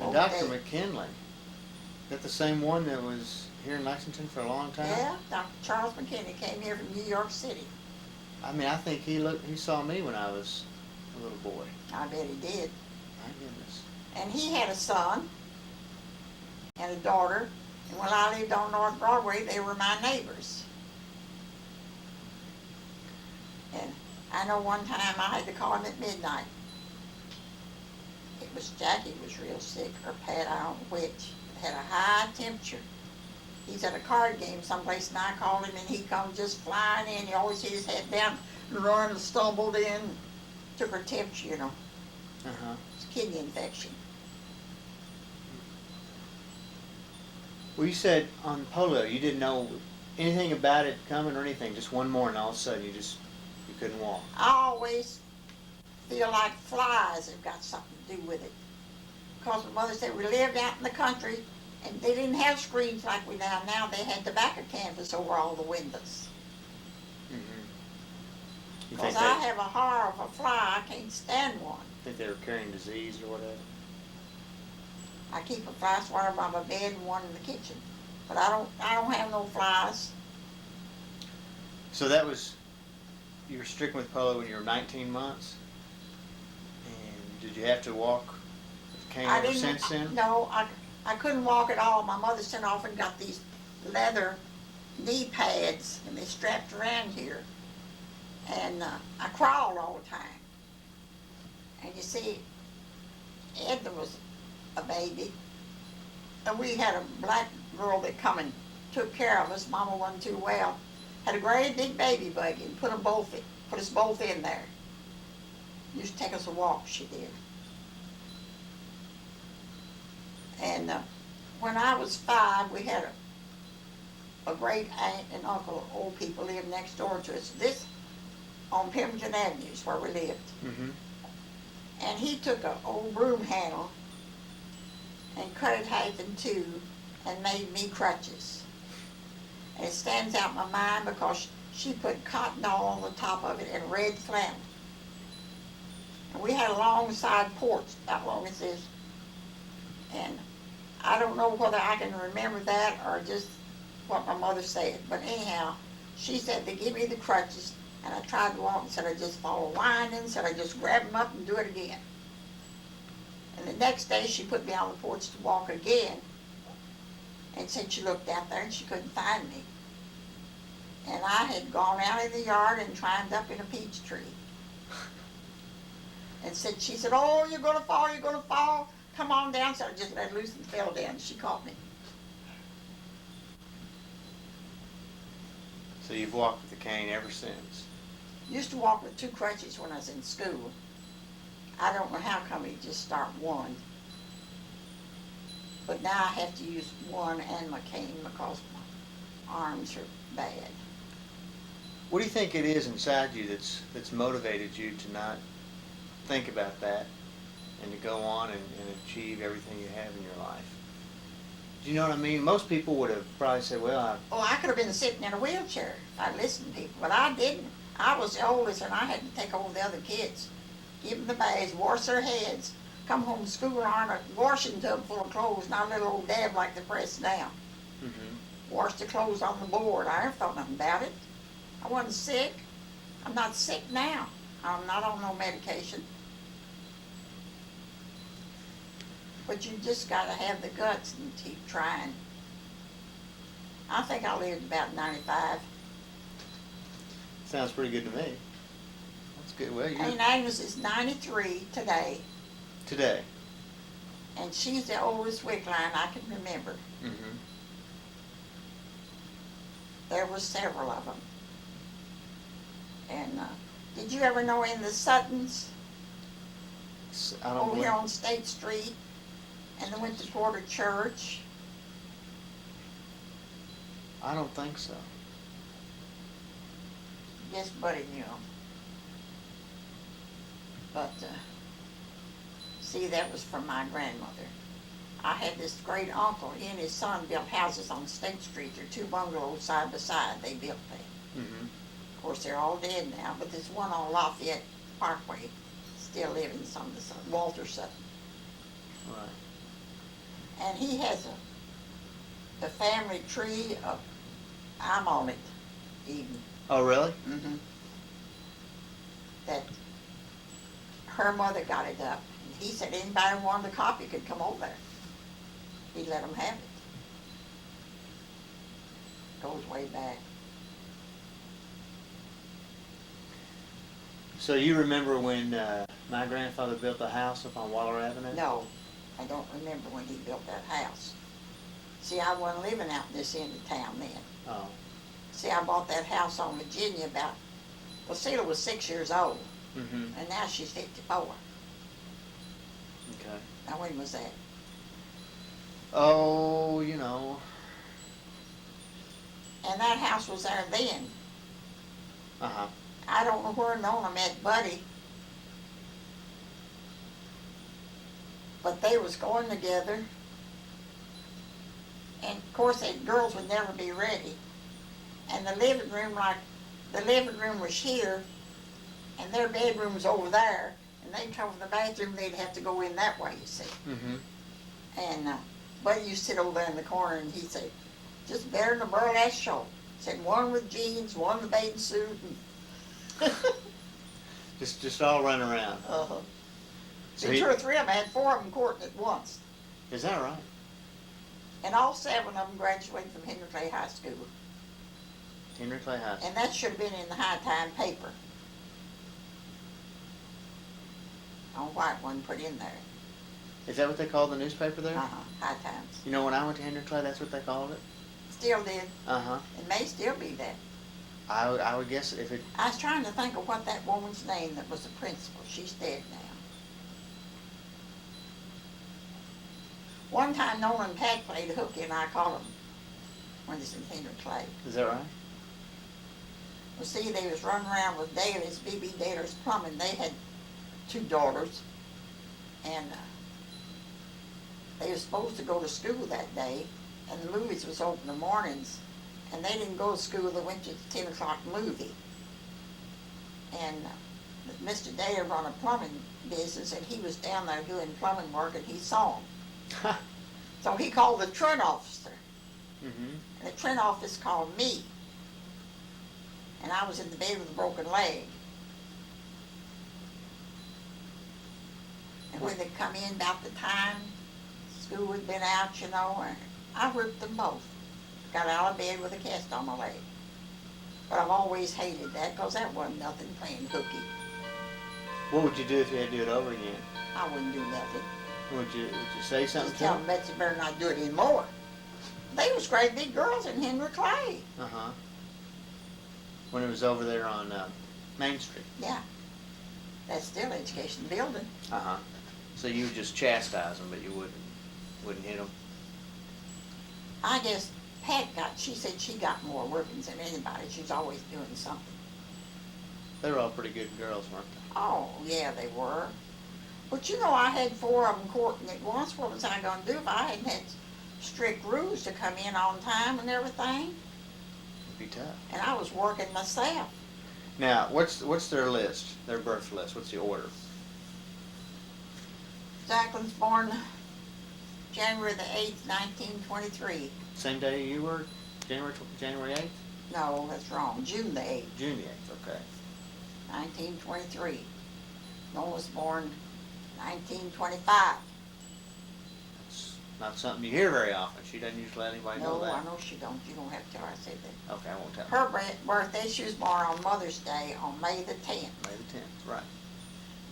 [SPEAKER 2] And Dr. McKinley, is that the same one that was here in Lexington for a long time?
[SPEAKER 1] Yeah, Dr. Charles McKinley came here from New York City.
[SPEAKER 2] I mean, I think he saw me when I was a little boy.
[SPEAKER 1] I bet he did.
[SPEAKER 2] My goodness.
[SPEAKER 1] And he had a son and a daughter. And when I lived on North Broadway, they were my neighbors. I know one time I had to call him at midnight. It was Jackie was real sick, or Pat, I don't know which. Had a high temperature. He's at a card game someplace, and I called him, and he come just flying in. He always had his head down and run and stumbled in. Took her temperature, you know.
[SPEAKER 2] Uh-huh.
[SPEAKER 1] It's a kidney infection.
[SPEAKER 2] Well, you said on polio you didn't know anything about it coming or anything. Just one morning, all of a sudden, you couldn't walk.
[SPEAKER 1] I always feel like flies have got something to do with it. Because my mother said we lived out in the country, and they didn't have screens like we have now. They had tobacco canvas over all the windows.
[SPEAKER 2] Mm-hmm.
[SPEAKER 1] Because I have a horror of a fly. I can't stand one.
[SPEAKER 2] Think they were carrying disease or whatever?
[SPEAKER 1] I keep a fly swatter by my bed and one in the kitchen. But I don't have no flies.
[SPEAKER 2] So you were stricken with polio when you were 19 months? And did you have to walk with a cane ever since then?
[SPEAKER 1] No, I couldn't walk at all. My mother sent off and got these leather knee pads, and they strapped around here. And I crawled all the time. And you see, Edna was a baby, and we had a black girl that come and took care of us. Mama wasn't too well. Had a great big baby buggy and put us both in there. Used to take us a walk, she did. And when I was 5, we had a great aunt and uncle, old people, lived next door to us. This on Pemberton Avenue is where we lived.
[SPEAKER 2] Mm-hmm.
[SPEAKER 1] And he took an old broom handle and cut it half in two and made me crutches. And it stands out in my mind because she put cotton all on the top of it and red flannel. And we had a long side porch, about long as this. And I don't know whether I can remember that or just what my mother said. But anyhow, she said to give me the crutches, and I tried to walk and said I just fall whining, said I just grab them up and do it again. And the next day she put me on the porch to walk again, and said she looked out there and she couldn't find me. And I had gone out in the yard and climbed up in a peach tree. And she said, oh, you're gonna fall, come on down. So I just let loose and fell down. She caught me.
[SPEAKER 2] So you've walked with the cane ever since?
[SPEAKER 1] Used to walk with 2 crutches when I was in school. I don't know how come you just start one. But now I have to use one and my cane because my arms are bad.
[SPEAKER 2] What do you think it is inside you that's motivated you to not think about that and to go on and achieve everything you have in your life? Do you know what I mean? Most people would have probably said, well,
[SPEAKER 1] I could have been sitting in a wheelchair if I listened to people, but I didn't. I was the oldest, and I had to take over the other kids, give them the baths, wash their heads, come home from school and iron a washing tub full of clothes, not a little old dab like they press now.
[SPEAKER 2] Mm-hmm.
[SPEAKER 1] Wash the clothes on the board. I never thought nothing about it. I wasn't sick. I'm not sick now. I'm not on no medication. But you just got to have the guts and keep trying. I think I lived about 95.
[SPEAKER 2] Sounds pretty good to me. That's good. Well,
[SPEAKER 1] Aunt Agnes is 93 today,
[SPEAKER 2] today.
[SPEAKER 1] and she's the oldest wick line I can remember.
[SPEAKER 2] Mm-hmm.
[SPEAKER 1] There were several of them. And did you ever know in the Suttons over here on State Street, and they went to Quarter Church?
[SPEAKER 2] I don't think so.
[SPEAKER 1] Yes, Buddy knew them. But, see, that was from my grandmother. I had this great uncle. He and his son built houses on State Street. They're 2 bungalows side by side. They built them.
[SPEAKER 2] Mm-hmm.
[SPEAKER 1] Of course, they're all dead now, but there's one on Lafayette Parkway still living, some of the son, Walter Sutton.
[SPEAKER 2] Right.
[SPEAKER 1] And he has the family tree of, I'm on it, even.
[SPEAKER 2] Oh, really?
[SPEAKER 1] Mm-hmm. That her mother got it up. And he said anybody who wanted a copy could come over there. He let them have it. Goes way back.
[SPEAKER 2] So you remember when my grandfather built the house up on Waller Avenue?
[SPEAKER 1] No, I don't remember when he built that house. See, I wasn't living out in this end of town then.
[SPEAKER 2] Oh.
[SPEAKER 1] See, I bought that house on Virginia well, Sheila was 6 years old,
[SPEAKER 2] Mm-hmm.
[SPEAKER 1] and now she's 54.
[SPEAKER 2] Okay.
[SPEAKER 1] Now, when was that?
[SPEAKER 2] Oh, you know.
[SPEAKER 1] And that house was there then.
[SPEAKER 2] Uh-huh.
[SPEAKER 1] I don't know where Nona met Buddy, but they was going together. And of course, the girls would never be ready. And the living room was here, and their bedroom was over there. And they'd come from the bathroom, they'd have to go in that way, you see.
[SPEAKER 2] Mm-hmm.
[SPEAKER 1] And Buddy used to sit over there in the corner, and he'd say, just better than a burlesque show. Said one with jeans, one with a bathing suit. And
[SPEAKER 2] Just all run around.
[SPEAKER 1] uh-huh.
[SPEAKER 2] So
[SPEAKER 1] See, two or three of them, I had four of them courting at once.
[SPEAKER 2] Is that right?
[SPEAKER 1] And all seven of them graduated from Henry Clay High School.
[SPEAKER 2] Henry Clay High School.
[SPEAKER 1] And that should have been in the High Time paper. On white one put in there.
[SPEAKER 2] Is that what they call the newspaper there?
[SPEAKER 1] Uh-huh, High Times.
[SPEAKER 2] You know, when I went to Henry Clay, that's what they called it?
[SPEAKER 1] Still did.
[SPEAKER 2] Uh-huh.
[SPEAKER 1] It may still be that.
[SPEAKER 2] I would guess if it...
[SPEAKER 1] I was trying to think of what that woman's name that was the principal. She's dead now. One time Nolan and Pat played hooky, and I caught them when it's in Henry Clay.
[SPEAKER 2] Is that right?
[SPEAKER 1] Well, see, they was running around with Daly's, B.B. Daly's Plumbing. They had two daughters, and they were supposed to go to school that day, and the movies was open in the mornings, and they didn't go to school. They went to the 10 o'clock movie. And Mr. Daly run a plumbing business, and he was down there doing plumbing work, and he saw him. So he called the Trent officer,
[SPEAKER 2] Mm-hmm.
[SPEAKER 1] and the Trent office called me. And I was in the bed with a broken leg. And when they come in about the time school had been out, you know, and I whipped them both. Got out of bed with a cast on my leg. But I've always hated that, because that wasn't nothing playing hooky.
[SPEAKER 2] What would you do if you had to do it over again?
[SPEAKER 1] I wouldn't do nothing.
[SPEAKER 2] Would you say something
[SPEAKER 1] Just
[SPEAKER 2] to
[SPEAKER 1] tell
[SPEAKER 2] them?
[SPEAKER 1] them Betsy better not do it anymore. They was great big girls in Henry Clay.
[SPEAKER 2] Uh-huh. When it was over there on Main Street?
[SPEAKER 1] Yeah. That's still education building.
[SPEAKER 2] Uh-huh. So you would just chastise them, but you wouldn't hit them?
[SPEAKER 1] I guess Pat she said she got more whippings than anybody. She's always doing something.
[SPEAKER 2] They were all pretty good girls, weren't they?
[SPEAKER 1] Oh, yeah, they were. But you know, I had four of them courting at once. What was I going to do if I hadn't had strict rules to come in on time and everything?
[SPEAKER 2] It'd be tough.
[SPEAKER 1] And I was working myself.
[SPEAKER 2] Now, what's their list, their birth list? What's the order?
[SPEAKER 1] Jacqueline's born January the 8th, 1923.
[SPEAKER 2] Same day you were? January 8th?
[SPEAKER 1] No, that's wrong. June the 8th,
[SPEAKER 2] June the 8th, okay.
[SPEAKER 1] 1923. Noah was born 1925.
[SPEAKER 2] That's not something you hear very often. She doesn't usually let anybody know
[SPEAKER 1] No,
[SPEAKER 2] that.
[SPEAKER 1] I know she don't. You don't have to tell her I said that.
[SPEAKER 2] Okay, I won't tell her.
[SPEAKER 1] Her birthday, she was born on Mother's Day on May the 10th.
[SPEAKER 2] May the 10th, right.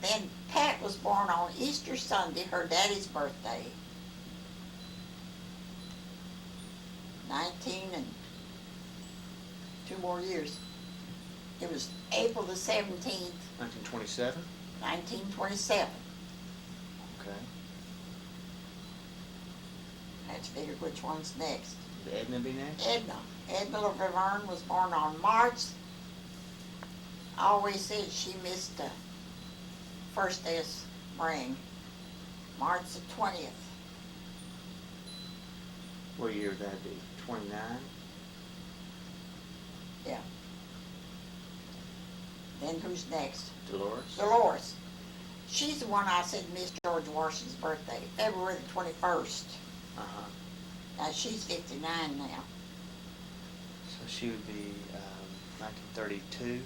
[SPEAKER 1] Then Pat was born on Easter Sunday, her daddy's birthday. 19 and 2 more years. It was April the 17th,
[SPEAKER 2] 1927?
[SPEAKER 1] 1927.
[SPEAKER 2] Okay.
[SPEAKER 1] I had to figure which one's next.
[SPEAKER 2] Would Edna be next?
[SPEAKER 1] Edna. Edna Laverne was born on March. I always said she missed the first day of spring. March the 20th.
[SPEAKER 2] What year would that be? 29?
[SPEAKER 1] Yeah. Then who's next?
[SPEAKER 2] Dolores?
[SPEAKER 1] Dolores. She's the one I said missed George Washington's birthday, February the 21st.
[SPEAKER 2] Uh-huh.
[SPEAKER 1] Now she's 59 now.
[SPEAKER 2] So she would be 1932?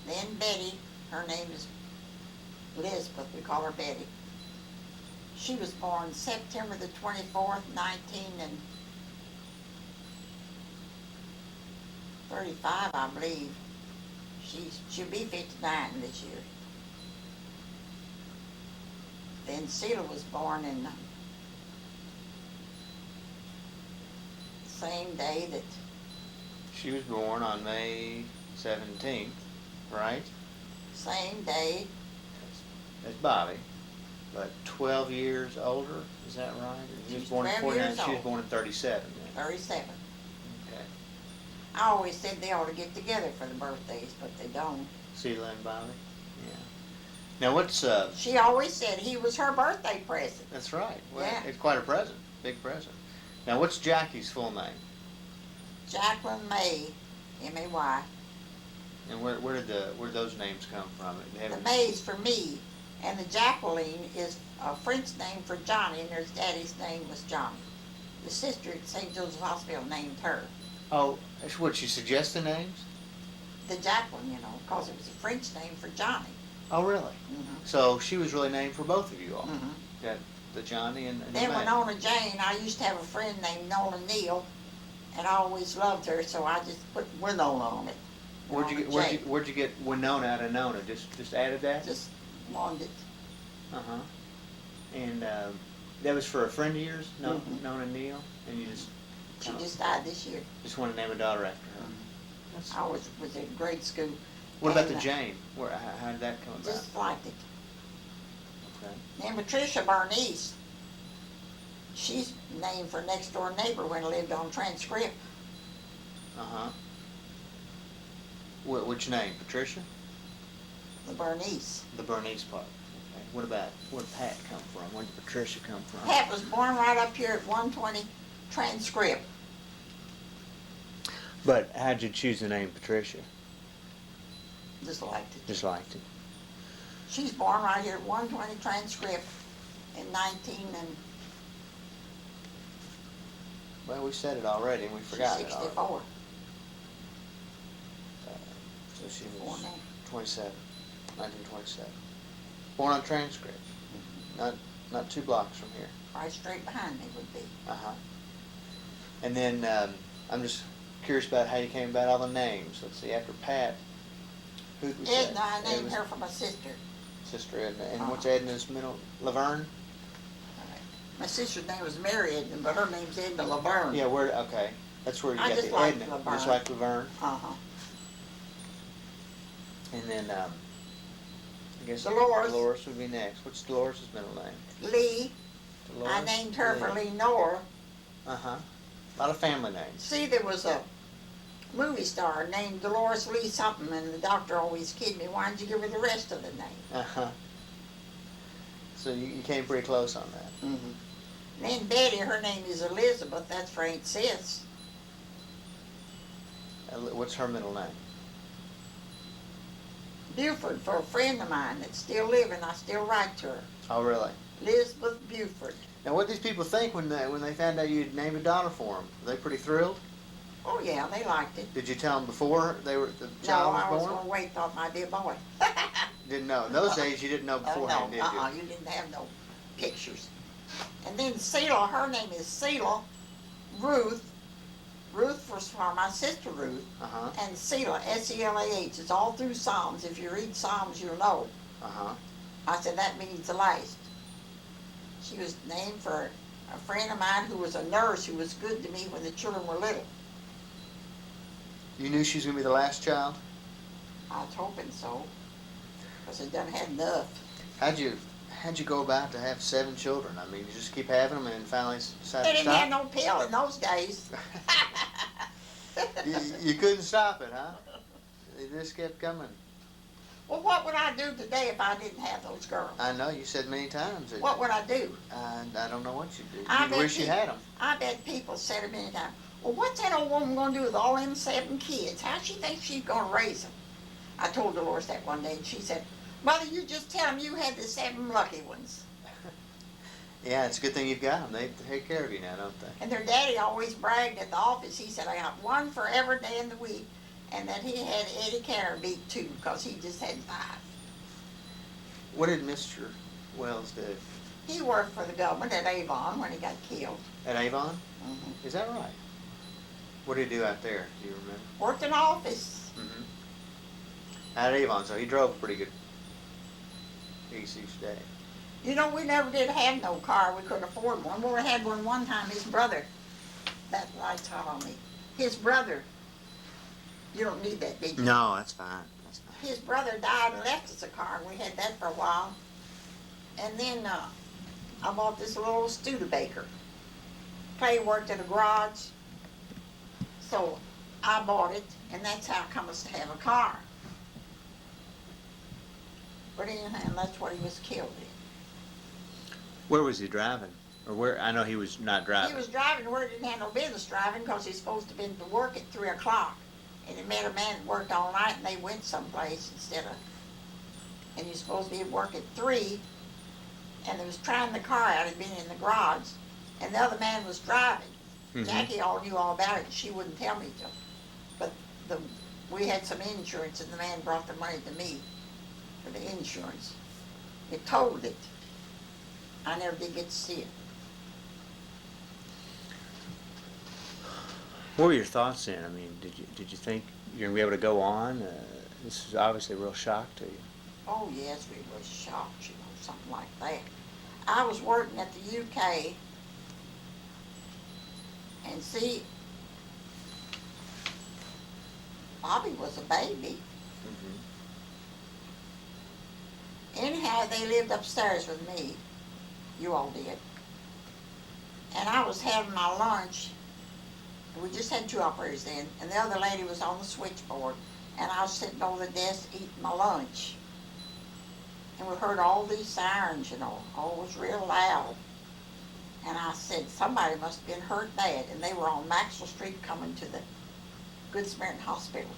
[SPEAKER 1] Then Betty, her name is Elizabeth, we call her Betty. She was born September the 24th, 1935, I believe. She'll be 59 this year. Then Sheila was born in the same day that
[SPEAKER 2] She was born on May 17th, right?
[SPEAKER 1] same day.
[SPEAKER 2] That's Bobby. But 12 years older, is that right? He was
[SPEAKER 1] She's
[SPEAKER 2] born in
[SPEAKER 1] 12
[SPEAKER 2] 49,
[SPEAKER 1] years
[SPEAKER 2] she was
[SPEAKER 1] old.
[SPEAKER 2] born in 37 then.
[SPEAKER 1] 37.
[SPEAKER 2] Okay.
[SPEAKER 1] I always said they ought to get together for the birthdays, but they don't.
[SPEAKER 2] Sheila and Bobby? Yeah. Now what's,
[SPEAKER 1] She always said he was her birthday present.
[SPEAKER 2] that's right. Well,
[SPEAKER 1] Yeah.
[SPEAKER 2] it's quite a present, big present. Now what's Jackie's full name?
[SPEAKER 1] Jacqueline May, M-A-Y.
[SPEAKER 2] And where did those names come from?
[SPEAKER 1] The May's for me, and the Jacqueline is a French name for Johnny, and his daddy's name was Johnny. The sister at St. Joseph's Hospital named her.
[SPEAKER 2] Oh, that's what she suggested names?
[SPEAKER 1] The Jacqueline, you know, because it was a French name for Johnny.
[SPEAKER 2] Oh, really?
[SPEAKER 1] Mm-hmm.
[SPEAKER 2] So she was really named for both of you all.
[SPEAKER 1] Mm-hmm.
[SPEAKER 2] Got the Johnny and the
[SPEAKER 1] Then
[SPEAKER 2] May.
[SPEAKER 1] Winona Jane, I used to have a friend named Nola Neal, and I always loved her, so I just put Winona on it. Winona Jane.
[SPEAKER 2] Where'd you get Winona out of Nona? Just added that?
[SPEAKER 1] Just wanted it.
[SPEAKER 2] Uh-huh. And that was for a friend of yours,
[SPEAKER 1] Mhm.
[SPEAKER 2] Nona Neal? And you just
[SPEAKER 1] She just died this year.
[SPEAKER 2] just want to name a daughter after her. That's,
[SPEAKER 1] I was in grade school.
[SPEAKER 2] what about the
[SPEAKER 1] and,
[SPEAKER 2] Jane? How did that come about?
[SPEAKER 1] Just liked it.
[SPEAKER 2] Okay.
[SPEAKER 1] And Patricia Bernice, she's named for next door neighbor when I lived on Transcript.
[SPEAKER 2] Uh-huh. Which name? Patricia?
[SPEAKER 1] The Bernice.
[SPEAKER 2] The Bernice part. Okay. Where did Pat come from? Where did Patricia come from?
[SPEAKER 1] Pat was born right up here at 120 Transcript.
[SPEAKER 2] But how'd you choose the name Patricia?
[SPEAKER 1] Just liked it.
[SPEAKER 2] Just liked it.
[SPEAKER 1] She's born right here at 120 Transcript in 19 and
[SPEAKER 2] Well, we said it already and we
[SPEAKER 1] she's
[SPEAKER 2] forgot it already.
[SPEAKER 1] 64.
[SPEAKER 2] So she
[SPEAKER 1] Born
[SPEAKER 2] was
[SPEAKER 1] there.
[SPEAKER 2] 27, 1927. Born on Transcript. Not 2 blocks from here.
[SPEAKER 1] Right straight behind me would be.
[SPEAKER 2] Uh-huh. And then I'm just curious about how you came about all the names. Let's see, after Pat, who was
[SPEAKER 1] Edna,
[SPEAKER 2] that?
[SPEAKER 1] I named her for my sister.
[SPEAKER 2] Sister Edna. And
[SPEAKER 1] Uh-huh.
[SPEAKER 2] what's Edna's middle? Laverne?
[SPEAKER 1] My sister's name was Mary Edna, but her name's Edna Laverne.
[SPEAKER 2] Yeah, okay. That's where you
[SPEAKER 1] I
[SPEAKER 2] got
[SPEAKER 1] just
[SPEAKER 2] the
[SPEAKER 1] like
[SPEAKER 2] Edna.
[SPEAKER 1] Laverne.
[SPEAKER 2] Just like Laverne.
[SPEAKER 1] Uh-huh.
[SPEAKER 2] And then I guess
[SPEAKER 1] Dolores.
[SPEAKER 2] Dolores would be next. What's Dolores' middle name?
[SPEAKER 1] Lee,
[SPEAKER 2] Dolores?
[SPEAKER 1] I named her for Lenore.
[SPEAKER 2] Uh-huh. A lot of family names.
[SPEAKER 1] See, there was a movie star named Dolores Lee something, and the doctor always kidded me, why didn't you give her the rest of the name?
[SPEAKER 2] Uh-huh. So you came pretty close on that.
[SPEAKER 1] Mm-hmm. Then Betty, her name is Elizabeth, that's for Aunt Sis.
[SPEAKER 2] What's her middle name?
[SPEAKER 1] Buford, for a friend of mine that's still living, I still write to her.
[SPEAKER 2] Oh, really?
[SPEAKER 1] Elizabeth Buford.
[SPEAKER 2] Now, what did these people think when they found out you'd named a daughter for them? Were they pretty thrilled?
[SPEAKER 1] Oh yeah, they liked it.
[SPEAKER 2] Did you tell them before the
[SPEAKER 1] No,
[SPEAKER 2] child
[SPEAKER 1] I
[SPEAKER 2] was
[SPEAKER 1] was
[SPEAKER 2] born?
[SPEAKER 1] gonna wait, thought might be a boy.
[SPEAKER 2] Didn't know. In those days, you didn't know beforehand, did you?
[SPEAKER 1] You didn't have no pictures. And then Sheila, her name is Sheila Ruth. Ruth was for my sister Ruth.
[SPEAKER 2] Uh-huh.
[SPEAKER 1] And Selah, S-E-L-A-H. It's all through Psalms. If you read Psalms, you'll know.
[SPEAKER 2] Uh-huh.
[SPEAKER 1] I said, that means the last. She was named for a friend of mine who was a nurse who was good to me when the children were little.
[SPEAKER 2] You knew she was going to be the last child?
[SPEAKER 1] I was hoping so, because I done had enough.
[SPEAKER 2] How'd you go about to have 7 children? I mean, you just keep having them and finally decide
[SPEAKER 1] They
[SPEAKER 2] to
[SPEAKER 1] didn't
[SPEAKER 2] stop?
[SPEAKER 1] have no pill in those days.
[SPEAKER 2] you couldn't stop it, huh? They just kept coming.
[SPEAKER 1] Well, what would I do today if I didn't have those girls?
[SPEAKER 2] I know, you said many times. That,
[SPEAKER 1] What would I do?
[SPEAKER 2] I don't know what you'd do.
[SPEAKER 1] I
[SPEAKER 2] You'd
[SPEAKER 1] bet
[SPEAKER 2] wish you
[SPEAKER 1] people-
[SPEAKER 2] had them.
[SPEAKER 1] I bet people said it many times. Well, what's that old woman going to do with all them 7 kids? How she thinks she's going to raise them? I told Dolores that one day, and she said, Mother, you just tell them you had the 7 lucky ones.
[SPEAKER 2] Yeah, it's a good thing you've got them. They take care of you now, don't they?
[SPEAKER 1] And their daddy always bragged at the office. He said, I got 1 for every day in the week, and that he had Eddie Karen beat 2 because he just had 5.
[SPEAKER 2] What did Mr. Wells do?
[SPEAKER 1] He worked for the government at Avon when he got killed.
[SPEAKER 2] At Avon?
[SPEAKER 1] Mm-hmm.
[SPEAKER 2] Is that right? What did he do out there? Do you remember?
[SPEAKER 1] Worked in office.
[SPEAKER 2] Mm-hmm. Out of Avon, so he drove a pretty good piece each day.
[SPEAKER 1] You know, we never did have no car. We couldn't afford one. Well, we had one time. His brother, that light's hot on me. His brother, you don't need that, did you?
[SPEAKER 2] No, that's fine. That's fine.
[SPEAKER 1] His brother died and left us a car, and we had that for a while. And then I bought this little Studebaker. Clay worked at a garage, so I bought it, and that's how it comes to have a car. But anyhow, that's what he was killed in.
[SPEAKER 2] Where was he driving? Or where? I know he was not driving.
[SPEAKER 1] He was driving where he didn't have no business driving because he's supposed to have been to work at 3 o'clock. And he met a man that worked all night and they went someplace instead of, and he's supposed to be at work at 3, and they was trying the car out, he'd been in the garage, and the other man was driving.
[SPEAKER 2] Mm-hmm.
[SPEAKER 1] Jackie all knew all about it and she wouldn't tell me to. But we had some insurance and the man brought the money to me for the insurance. It totaled it. I never did get to see it.
[SPEAKER 2] What were your thoughts then? I mean, did you think you're gonna be able to go on? This is obviously a real shock to you.
[SPEAKER 1] Oh yes, we was shocked, you know, something like that. I was working at the UK, and see, Bobby was a baby.
[SPEAKER 2] Mm-hmm.
[SPEAKER 1] Anyhow, they lived upstairs with me. You all did. And I was having my lunch. We just had 2 operators then, and the other lady was on the switchboard, and I was sitting over the desk eating my lunch. And we heard all these sirens, you know. Oh, it was real loud. And I said, somebody must have been hurt bad. And they were on Maxwell Street coming to the Good Samaritan Hospital.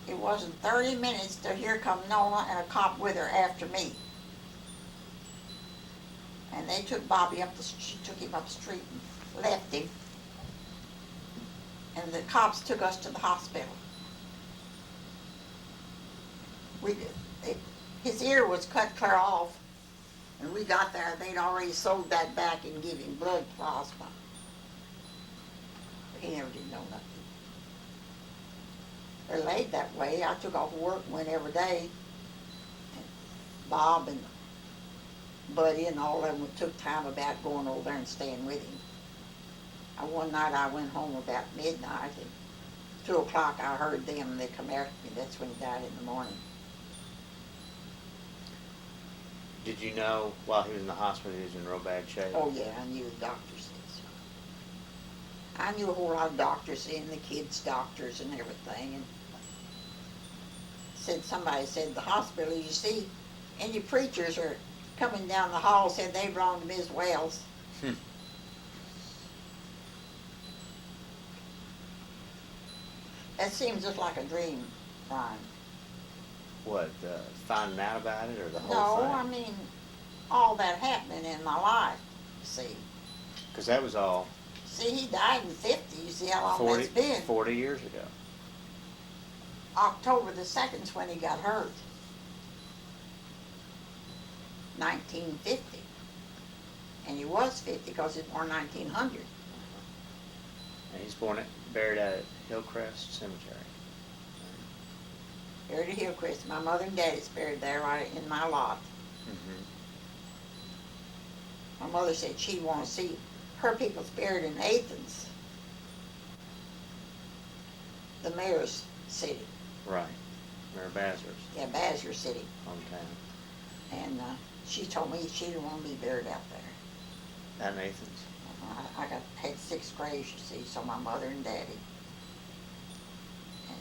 [SPEAKER 1] It wasn't 30 minutes till here come Nona and a cop with her after me. And they took Bobby up she took him up the street and left him. And the cops took us to the hospital. His ear was cut clear off, and we got there, they'd already sewed that back and give him blood plasma. But he never did know nothing. They're laid that way. I took off work and went every day. And Bob and Buddy and all of them took time about going over there and staying with him. One night I went home about midnight, and 2 o'clock I heard them, and they come after me. That's when he died in the morning.
[SPEAKER 2] Did you know while he was in the hospital he was in real bad shape?
[SPEAKER 1] Oh yeah, I knew the doctor said so. I knew a whole lot of doctors and the kids' doctors and everything, and somebody said the hospital, you see, and your preachers are coming down the hall, said they belong to Ms. Wells. That seems just like a dream, Brian.
[SPEAKER 2] What, finding out about it or the whole thing?
[SPEAKER 1] No, I mean, all that happening in my life, you see.
[SPEAKER 2] Because that was all...
[SPEAKER 1] See, he died in 50. You see how long that's been.
[SPEAKER 2] 40 years ago.
[SPEAKER 1] October the 2nd's when he got hurt. 1950. And he was 50 because he was born 1900.
[SPEAKER 2] And he's buried at Hillcrest Cemetery.
[SPEAKER 1] Buried at Hillcrest. My mother and daddy's buried there right in my lot.
[SPEAKER 2] Mm-hmm.
[SPEAKER 1] My mother said she'd want to see her people's buried in Athens, the mayor's city.
[SPEAKER 2] Right. Mayor Bazar's
[SPEAKER 1] Yeah, Bazar City.
[SPEAKER 2] hometown.
[SPEAKER 1] And she told me she didn't want to be buried out there.
[SPEAKER 2] At Nathan's.
[SPEAKER 1] I had 6 graves, you see, so my mother and daddy. And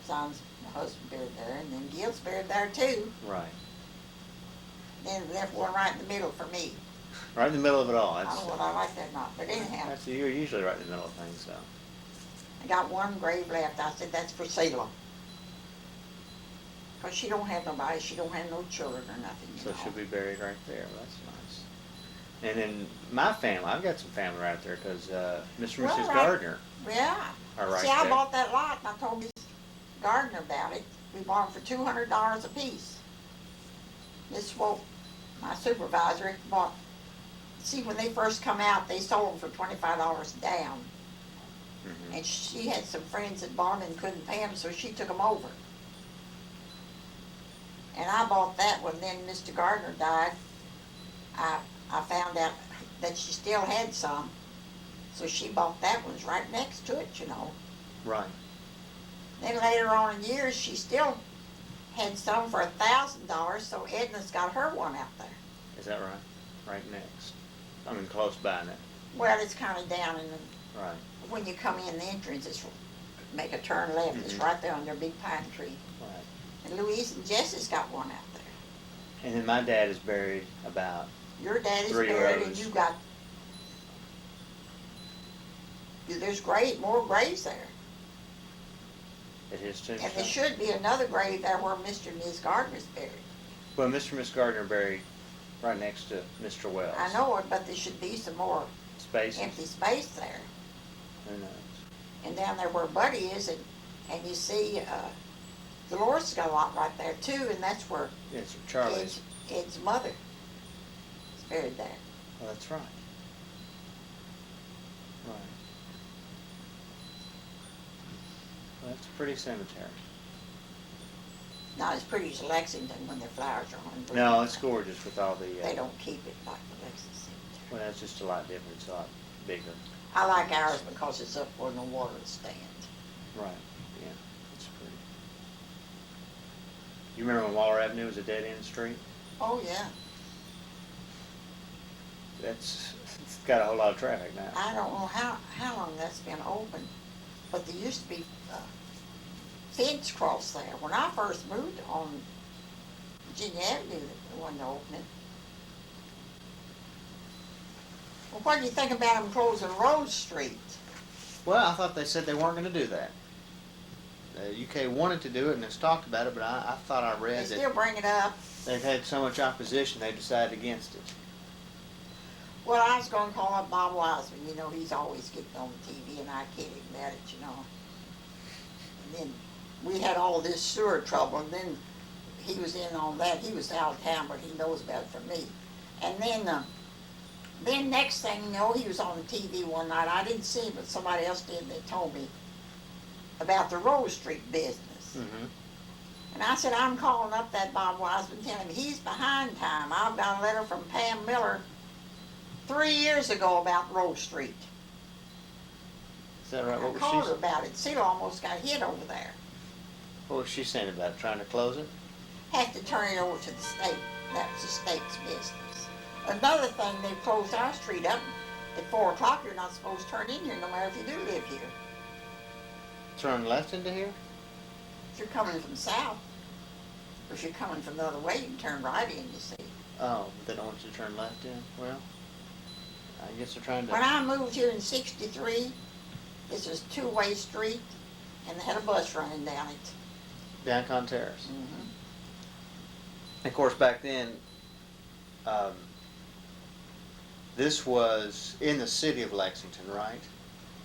[SPEAKER 1] Son's my husband buried there, and then Gil's buried there too.
[SPEAKER 2] Right.
[SPEAKER 1] Then left one right in the middle for me.
[SPEAKER 2] Right in the middle of it all.
[SPEAKER 1] I don't know whether I like that or not, but anyhow.
[SPEAKER 2] You're usually right in the middle of things, so.
[SPEAKER 1] I got one grave left. I said, that's for Selah. Because she don't have nobody. She don't have no children or nothing, you
[SPEAKER 2] So
[SPEAKER 1] know.
[SPEAKER 2] she'll be buried right there. Well, that's nice. And then my family, I've got some family right there because Mr. and
[SPEAKER 1] Well,
[SPEAKER 2] Mrs.
[SPEAKER 1] right.
[SPEAKER 2] Gardner
[SPEAKER 1] Yeah.
[SPEAKER 2] are right
[SPEAKER 1] See,
[SPEAKER 2] there.
[SPEAKER 1] I bought that lot, and I told Miss Gardner about it. We bought them for $200 a piece. Miss Swope, my supervisor, bought. See, when they first come out, they sold them for $25 down.
[SPEAKER 2] Mhm.
[SPEAKER 1] And she had some friends that bought them and couldn't pay them, so she took them over. And I bought that one. Then Mr. Gardner died. I found out that she still had some, so she bought that one's right next to it, you know.
[SPEAKER 2] Right.
[SPEAKER 1] Then later on in years, she still had some for $1,000, so Edna's got her one out there.
[SPEAKER 2] Is that right? Right next. I mean, close by now.
[SPEAKER 1] Well, it's kind of down in the,
[SPEAKER 2] Right.
[SPEAKER 1] when you come in the entrance, it's make a turn left. It's
[SPEAKER 2] Mhm.
[SPEAKER 1] right there under a big pine tree.
[SPEAKER 2] Right.
[SPEAKER 1] And Louise and Jessie's got one out there.
[SPEAKER 2] And then my dad is buried about
[SPEAKER 1] Your daddy's
[SPEAKER 2] 3
[SPEAKER 1] buried, and
[SPEAKER 2] rows.
[SPEAKER 1] you got. There's more graves there.
[SPEAKER 2] at his
[SPEAKER 1] And
[SPEAKER 2] tombstone.
[SPEAKER 1] there should be another grave there where Mr. and Ms. Gardner's buried.
[SPEAKER 2] Well, Mr. and Miss Gardner are buried right next to Mr. Wells.
[SPEAKER 1] I know it, but there should be some more
[SPEAKER 2] Spaces.
[SPEAKER 1] empty space there.
[SPEAKER 2] Who knows?
[SPEAKER 1] And down there where Buddy is, and you see Dolores got a lot right there too, and that's where
[SPEAKER 2] It's Charlie's.
[SPEAKER 1] Ed's mother is buried there.
[SPEAKER 2] Well, that's right. Right. Well, that's a pretty cemetery.
[SPEAKER 1] Not as pretty as Lexington when their flowers are on.
[SPEAKER 2] No, it's gorgeous with all the.
[SPEAKER 1] They don't keep it like the Lexington Cemetery.
[SPEAKER 2] Well, that's just a lot different. It's a lot bigger.
[SPEAKER 1] I like ours because it's up where the water stands.
[SPEAKER 2] Right. Yeah. It's pretty. You remember when Waller Avenue was a dead end street?
[SPEAKER 1] Oh yeah.
[SPEAKER 2] It's got a whole lot of traffic now.
[SPEAKER 1] I don't know how long that's been open, but there used to be fence cross there. When I first moved on Virginia Avenue, there wasn't opening. Well, what do you think about them closing Rose Street?
[SPEAKER 2] Well, I thought they said they weren't going to do that. The UK wanted to do it and has talked about it, but I thought I
[SPEAKER 1] They
[SPEAKER 2] read
[SPEAKER 1] still
[SPEAKER 2] that
[SPEAKER 1] bring it up.
[SPEAKER 2] they've had so much opposition they decided against it.
[SPEAKER 1] Well, I was going to call up Bob Wiseman. You know, he's always getting on the TV, and I kid him about it, you know. And then we had all this sewer trouble, and then he was in on that. He was out of town, but he knows about it from me. And then next thing you know, he was on the TV one night. I didn't see him, but somebody else did, and they told me about the Rose Street business.
[SPEAKER 2] Mm-hmm.
[SPEAKER 1] And I said, I'm calling up that Bob Wiseman, telling him he's behind time. I've got a letter from Pam Miller 3 years ago about Rose Street.
[SPEAKER 2] Is that right?
[SPEAKER 1] I
[SPEAKER 2] What was
[SPEAKER 1] called
[SPEAKER 2] she?
[SPEAKER 1] her about it. Sheila almost got hit over there.
[SPEAKER 2] What was she saying about it? Trying to close it?
[SPEAKER 1] Had to turn it over to the state. That was the state's business. Another thing, they closed our street up at 4 o'clock. You're not supposed to turn in here no matter if you do live here.
[SPEAKER 2] Turn left into here?
[SPEAKER 1] If you're coming from south, or if you're coming from the other way, you can turn right in, you see.
[SPEAKER 2] Oh, they don't want you to turn left in? Well, I guess they're trying to.
[SPEAKER 1] When I moved here in '63, this was a two-way street, and they had a bus running down it.
[SPEAKER 2] Down Con Terrace.
[SPEAKER 1] Mm-hmm.
[SPEAKER 2] Of course, back then, this was in the city of Lexington, right?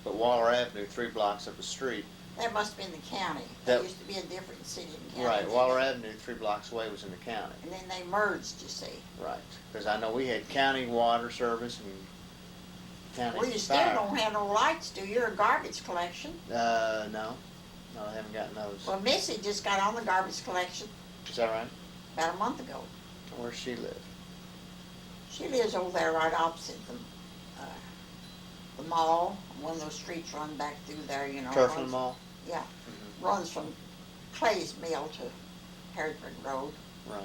[SPEAKER 2] But Waller Avenue, 3 blocks up the street.
[SPEAKER 1] That must have been the county.
[SPEAKER 2] That-
[SPEAKER 1] That used to be a different city and county.
[SPEAKER 2] Right, Waller Avenue, 3 blocks away, was in the county.
[SPEAKER 1] And then they merged, you see.
[SPEAKER 2] Right, because I know we had county water service and county
[SPEAKER 1] Well, you still
[SPEAKER 2] fire.
[SPEAKER 1] don't have no lights, do you, or garbage collection?
[SPEAKER 2] No, I haven't gotten those.
[SPEAKER 1] Well, Missy just got on the garbage collection
[SPEAKER 2] Is that right?
[SPEAKER 1] about a month ago.
[SPEAKER 2] Where's she live?
[SPEAKER 1] She lives over there right opposite the mall. One of those streets run back through there, you know.
[SPEAKER 2] Turfland
[SPEAKER 1] runs-
[SPEAKER 2] Mall?
[SPEAKER 1] Yeah,
[SPEAKER 2] Mm-hmm.
[SPEAKER 1] runs from Clay's Mill to Harrisburg Road.
[SPEAKER 2] Right.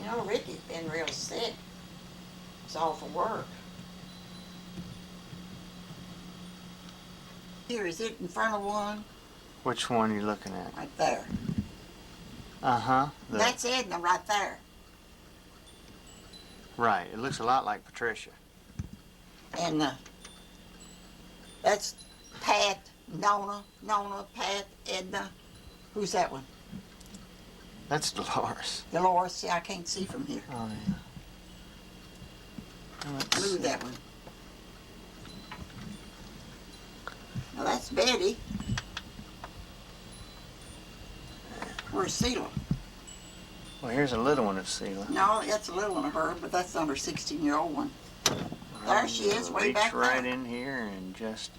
[SPEAKER 1] You know, Ricky's been real sick. It's all for work. Here, is it in front of one?
[SPEAKER 2] Which one are you looking at?
[SPEAKER 1] Right there.
[SPEAKER 2] Uh-huh.
[SPEAKER 1] That's Edna right there.
[SPEAKER 2] Right, it looks a lot like Patricia.
[SPEAKER 1] And that's Pat, Nona, Pat, Edna. Who's that one?
[SPEAKER 2] That's Dolores.
[SPEAKER 1] Dolores. See, I can't see from here.
[SPEAKER 2] Oh, yeah. Let's
[SPEAKER 1] Move
[SPEAKER 2] see.
[SPEAKER 1] that one. Now that's Betty. Where's Sheila?
[SPEAKER 2] Well, here's a little one of Sheila.
[SPEAKER 1] No, that's a little one of her, but that's not her 16-year-old one.
[SPEAKER 2] Well,
[SPEAKER 1] There she is, way back
[SPEAKER 2] reach right
[SPEAKER 1] there.
[SPEAKER 2] in here and just,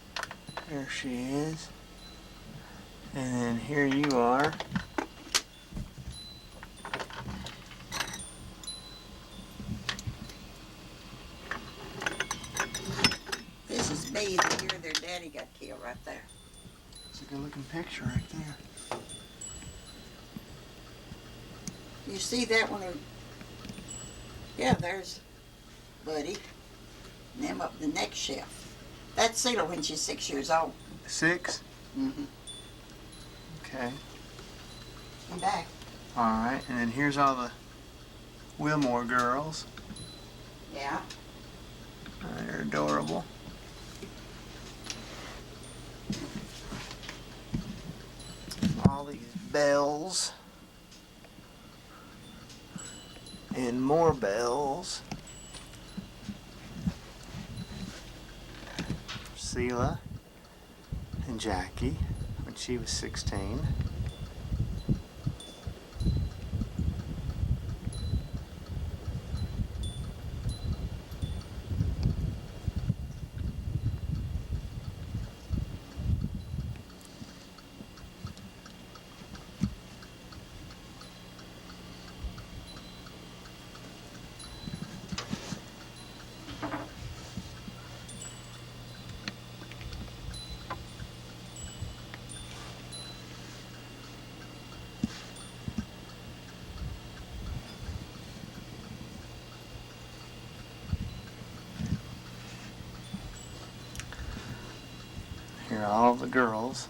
[SPEAKER 2] there she is. And then here you are.
[SPEAKER 1] This is me the year their daddy got killed right there.
[SPEAKER 2] It's a good looking picture right there.
[SPEAKER 1] You see that one? Yeah, there's Buddy. And them up the next shelf. That's Celia when she's 6 years old.
[SPEAKER 2] 6?
[SPEAKER 1] Mm-hmm.
[SPEAKER 2] Okay.
[SPEAKER 1] And back.
[SPEAKER 2] Alright, and then here's all the Wilmore girls.
[SPEAKER 1] Yeah.
[SPEAKER 2] They're adorable. All these bells. And more bells. Seela and Jackie when she was 16. Here are all the girls.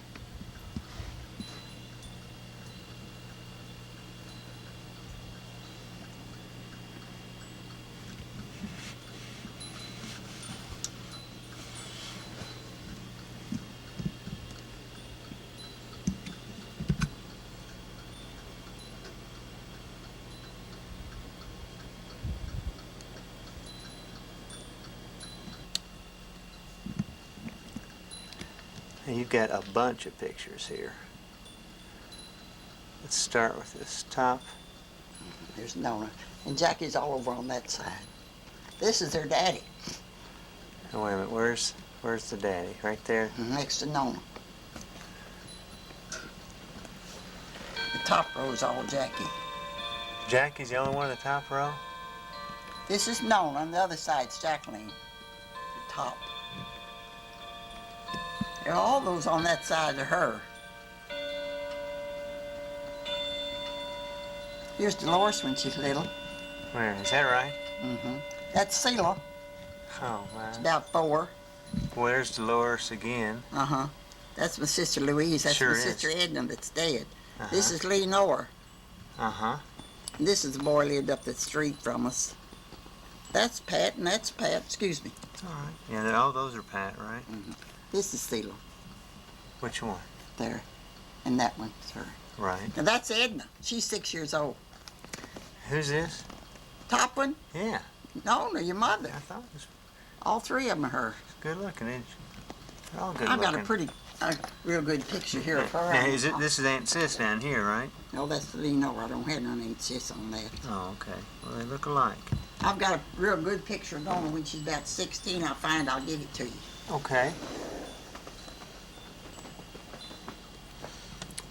[SPEAKER 2] And you've got a bunch of pictures here. Let's start with this top.
[SPEAKER 1] There's Nona. And Jackie's all over on that side. This is their daddy.
[SPEAKER 2] Oh, wait a minute, where's the daddy? Right there?
[SPEAKER 1] Next to Nona. The top row is all Jackie.
[SPEAKER 2] Jackie's the only one in the top row?
[SPEAKER 1] This is Nona, and the other side's Jacqueline. The top. And all those on that side are her. Here's Dolores when she's little.
[SPEAKER 2] Where, is that right?
[SPEAKER 1] Mm-hmm. That's Celia.
[SPEAKER 2] Oh, man.
[SPEAKER 1] About 4.
[SPEAKER 2] Well, there's Dolores again.
[SPEAKER 1] Uh-huh. That's my sister Louise. That's
[SPEAKER 2] Sure
[SPEAKER 1] my
[SPEAKER 2] is.
[SPEAKER 1] sister Edna that's dead.
[SPEAKER 2] Uh-huh.
[SPEAKER 1] This is Leonore.
[SPEAKER 2] Uh-huh.
[SPEAKER 1] And this is the boy lived up the street from us. That's Pat, and that's Pat. Excuse me.
[SPEAKER 2] All right. Yeah, all those are Pat, right?
[SPEAKER 1] Mm-hmm. This is Celia.
[SPEAKER 2] Which one?
[SPEAKER 1] There. And that one's her.
[SPEAKER 2] Right.
[SPEAKER 1] Now that's Edna. She's 6 years old.
[SPEAKER 2] Who's this?
[SPEAKER 1] Top one?
[SPEAKER 2] Yeah.
[SPEAKER 1] No, your mother.
[SPEAKER 2] I thought it was
[SPEAKER 1] All 3 of them are her.
[SPEAKER 2] good looking, isn't she? They're all good
[SPEAKER 1] I've
[SPEAKER 2] looking.
[SPEAKER 1] got a pretty, real good picture here of her.
[SPEAKER 2] Now, this is Aunt Sis down here, right?
[SPEAKER 1] No, that's Leonore. I don't have none ain't sis on that.
[SPEAKER 2] Oh, okay. Well, they look alike.
[SPEAKER 1] I've got a real good picture of Nona when she's about 16. I'll find I'll give it to you.
[SPEAKER 2] Okay.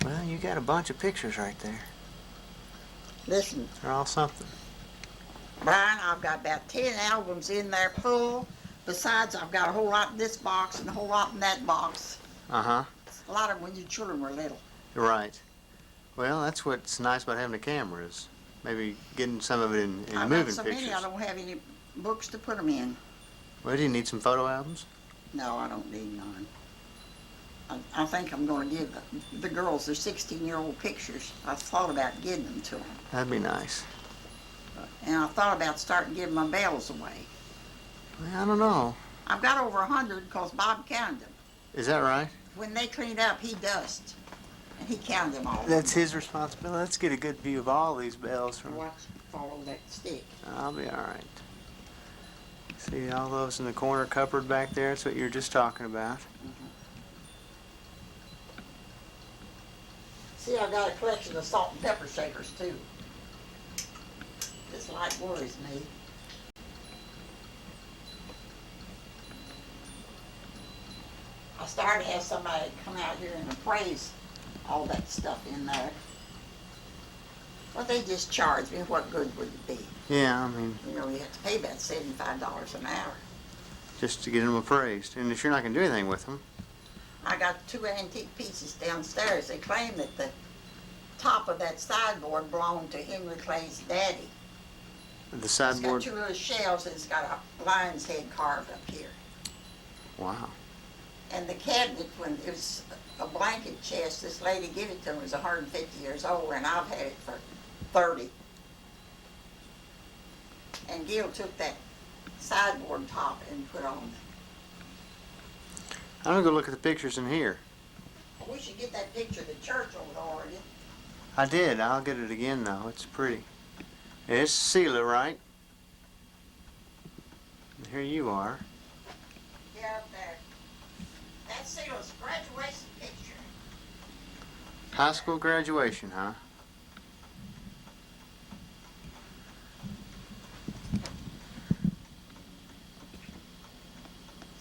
[SPEAKER 2] Well, you got a bunch of pictures right there.
[SPEAKER 1] Listen,
[SPEAKER 2] They're all something.
[SPEAKER 1] Brian, I've got about 10 albums in there full. Besides, I've got a whole lot in this box and a whole lot in that box.
[SPEAKER 2] Uh-huh.
[SPEAKER 1] A lot of them when your children were little.
[SPEAKER 2] Right. Well, that's what's nice about having a camera is maybe getting some of it in
[SPEAKER 1] I've
[SPEAKER 2] moving
[SPEAKER 1] got so
[SPEAKER 2] pictures.
[SPEAKER 1] many I don't have any books to put them in.
[SPEAKER 2] Well, do you need some photo albums?
[SPEAKER 1] No, I don't need none. I think I'm going to give the girls their 16-year-old pictures. I thought about getting them to them.
[SPEAKER 2] That'd be nice.
[SPEAKER 1] And I thought about starting giving my bells away.
[SPEAKER 2] Well, I don't know.
[SPEAKER 1] I've got over 100 because Bob counted them.
[SPEAKER 2] Is that right?
[SPEAKER 1] When they cleaned up, he dusted. And he counted them all.
[SPEAKER 2] That's his responsibility. Let's get a good view of all these bells from...
[SPEAKER 1] Watch, follow that stick.
[SPEAKER 2] I'll be all right. See all those in the corner cupboard back there? That's what you were just talking about.
[SPEAKER 1] See, I got a collection of salt and pepper shakers too. This light worries me. started to have somebody come out here and appraise all that stuff in there. Well, they just charged me. What good would it be?
[SPEAKER 2] Yeah, I mean,
[SPEAKER 1] You know, you have to pay about $75 an hour.
[SPEAKER 2] just to get them appraised. And if you're not going to do anything with them.
[SPEAKER 1] I got 2 antique pieces downstairs. They claim that the top of that sideboard belonged to Henry Clay's daddy.
[SPEAKER 2] The
[SPEAKER 1] It's
[SPEAKER 2] sideboard.
[SPEAKER 1] got 2 little shelves and it's got a lion's head carved up here.
[SPEAKER 2] Wow.
[SPEAKER 1] And the cabinet, when it was a blanket chest, this lady gave it to me, was 150 years old, and I've had it for 30. And Gil took that sideboard top and put on.
[SPEAKER 2] I'm going to go look at the pictures in here.
[SPEAKER 1] We should get that picture of the church over there, Oregon.
[SPEAKER 2] I did. I'll get it again, though. It's pretty. It's Sela, right? And here you are.
[SPEAKER 1] Yeah, up there. That's Sela's graduation picture.
[SPEAKER 2] High school graduation, huh?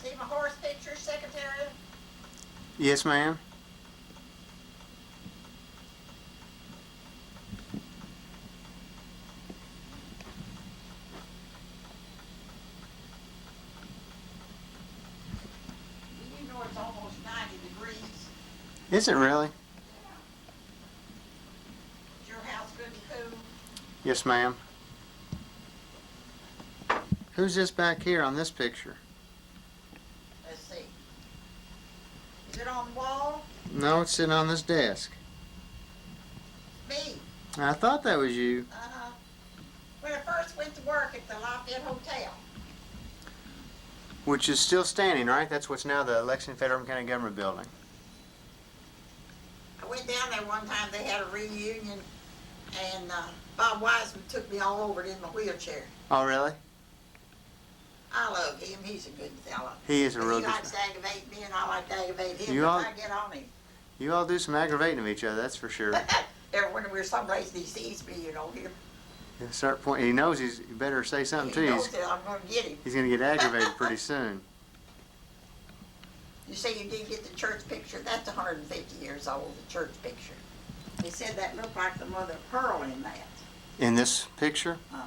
[SPEAKER 1] See my horse picture, Secretary?
[SPEAKER 2] Yes, ma'am.
[SPEAKER 1] You know it's almost 90 degrees.
[SPEAKER 2] Is it really?
[SPEAKER 1] Is your house good and cool?
[SPEAKER 2] Yes, ma'am. Who's this back here on this picture?
[SPEAKER 1] Let's see. Is it on the wall?
[SPEAKER 2] No, it's sitting on this desk.
[SPEAKER 1] Me.
[SPEAKER 2] I thought that was you.
[SPEAKER 1] Uh-huh. When I first went to work at the Lafayette Hotel.
[SPEAKER 2] Which is still standing, right? That's what's now the Lexington Federal County Government Building.
[SPEAKER 1] I went down there one time, they had a reunion, and Bob Wiseman took me all over it in my wheelchair.
[SPEAKER 2] Oh, really?
[SPEAKER 1] I love him, he's a good fella.
[SPEAKER 2] He is a
[SPEAKER 1] But
[SPEAKER 2] real
[SPEAKER 1] he
[SPEAKER 2] good
[SPEAKER 1] likes to aggravate me, and I like to aggravate him,
[SPEAKER 2] You
[SPEAKER 1] but
[SPEAKER 2] all-
[SPEAKER 1] I get on him.
[SPEAKER 2] You all do some aggravating of each other, that's for sure.
[SPEAKER 1] When we're someplace and he sees me, you know,
[SPEAKER 2] He'll start pointing. He knows he better say something to
[SPEAKER 1] he
[SPEAKER 2] you.
[SPEAKER 1] knows that I'm going to get him.
[SPEAKER 2] He's going to get aggravated pretty soon.
[SPEAKER 1] You say you did get the church picture, that's 150 years old, the church picture. They said that looked like the mother of pearl in that.
[SPEAKER 2] In this picture?
[SPEAKER 1] Uh-huh.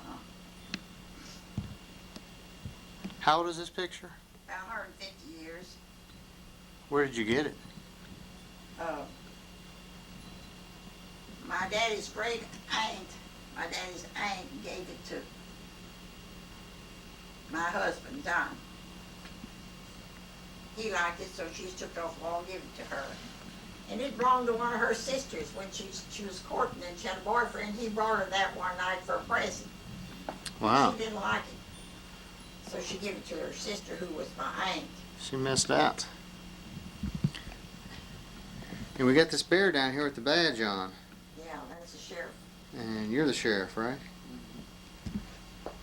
[SPEAKER 2] How old is this picture?
[SPEAKER 1] About 150 years.
[SPEAKER 2] Where did you get it?
[SPEAKER 1] My daddy's great aunt, my daddy's aunt gave it to my husband, John. He liked it, so she took it off the wall and gave it to her. And it belonged to one of her sisters when she was courting, and she had a boyfriend. He brought her that one night for a present.
[SPEAKER 2] Wow.
[SPEAKER 1] She didn't like it, so she gave it to her sister, who was my aunt.
[SPEAKER 2] She missed out. And we got this bear down here with the badge on.
[SPEAKER 1] Yeah, that's the sheriff.
[SPEAKER 2] And you're the sheriff, right?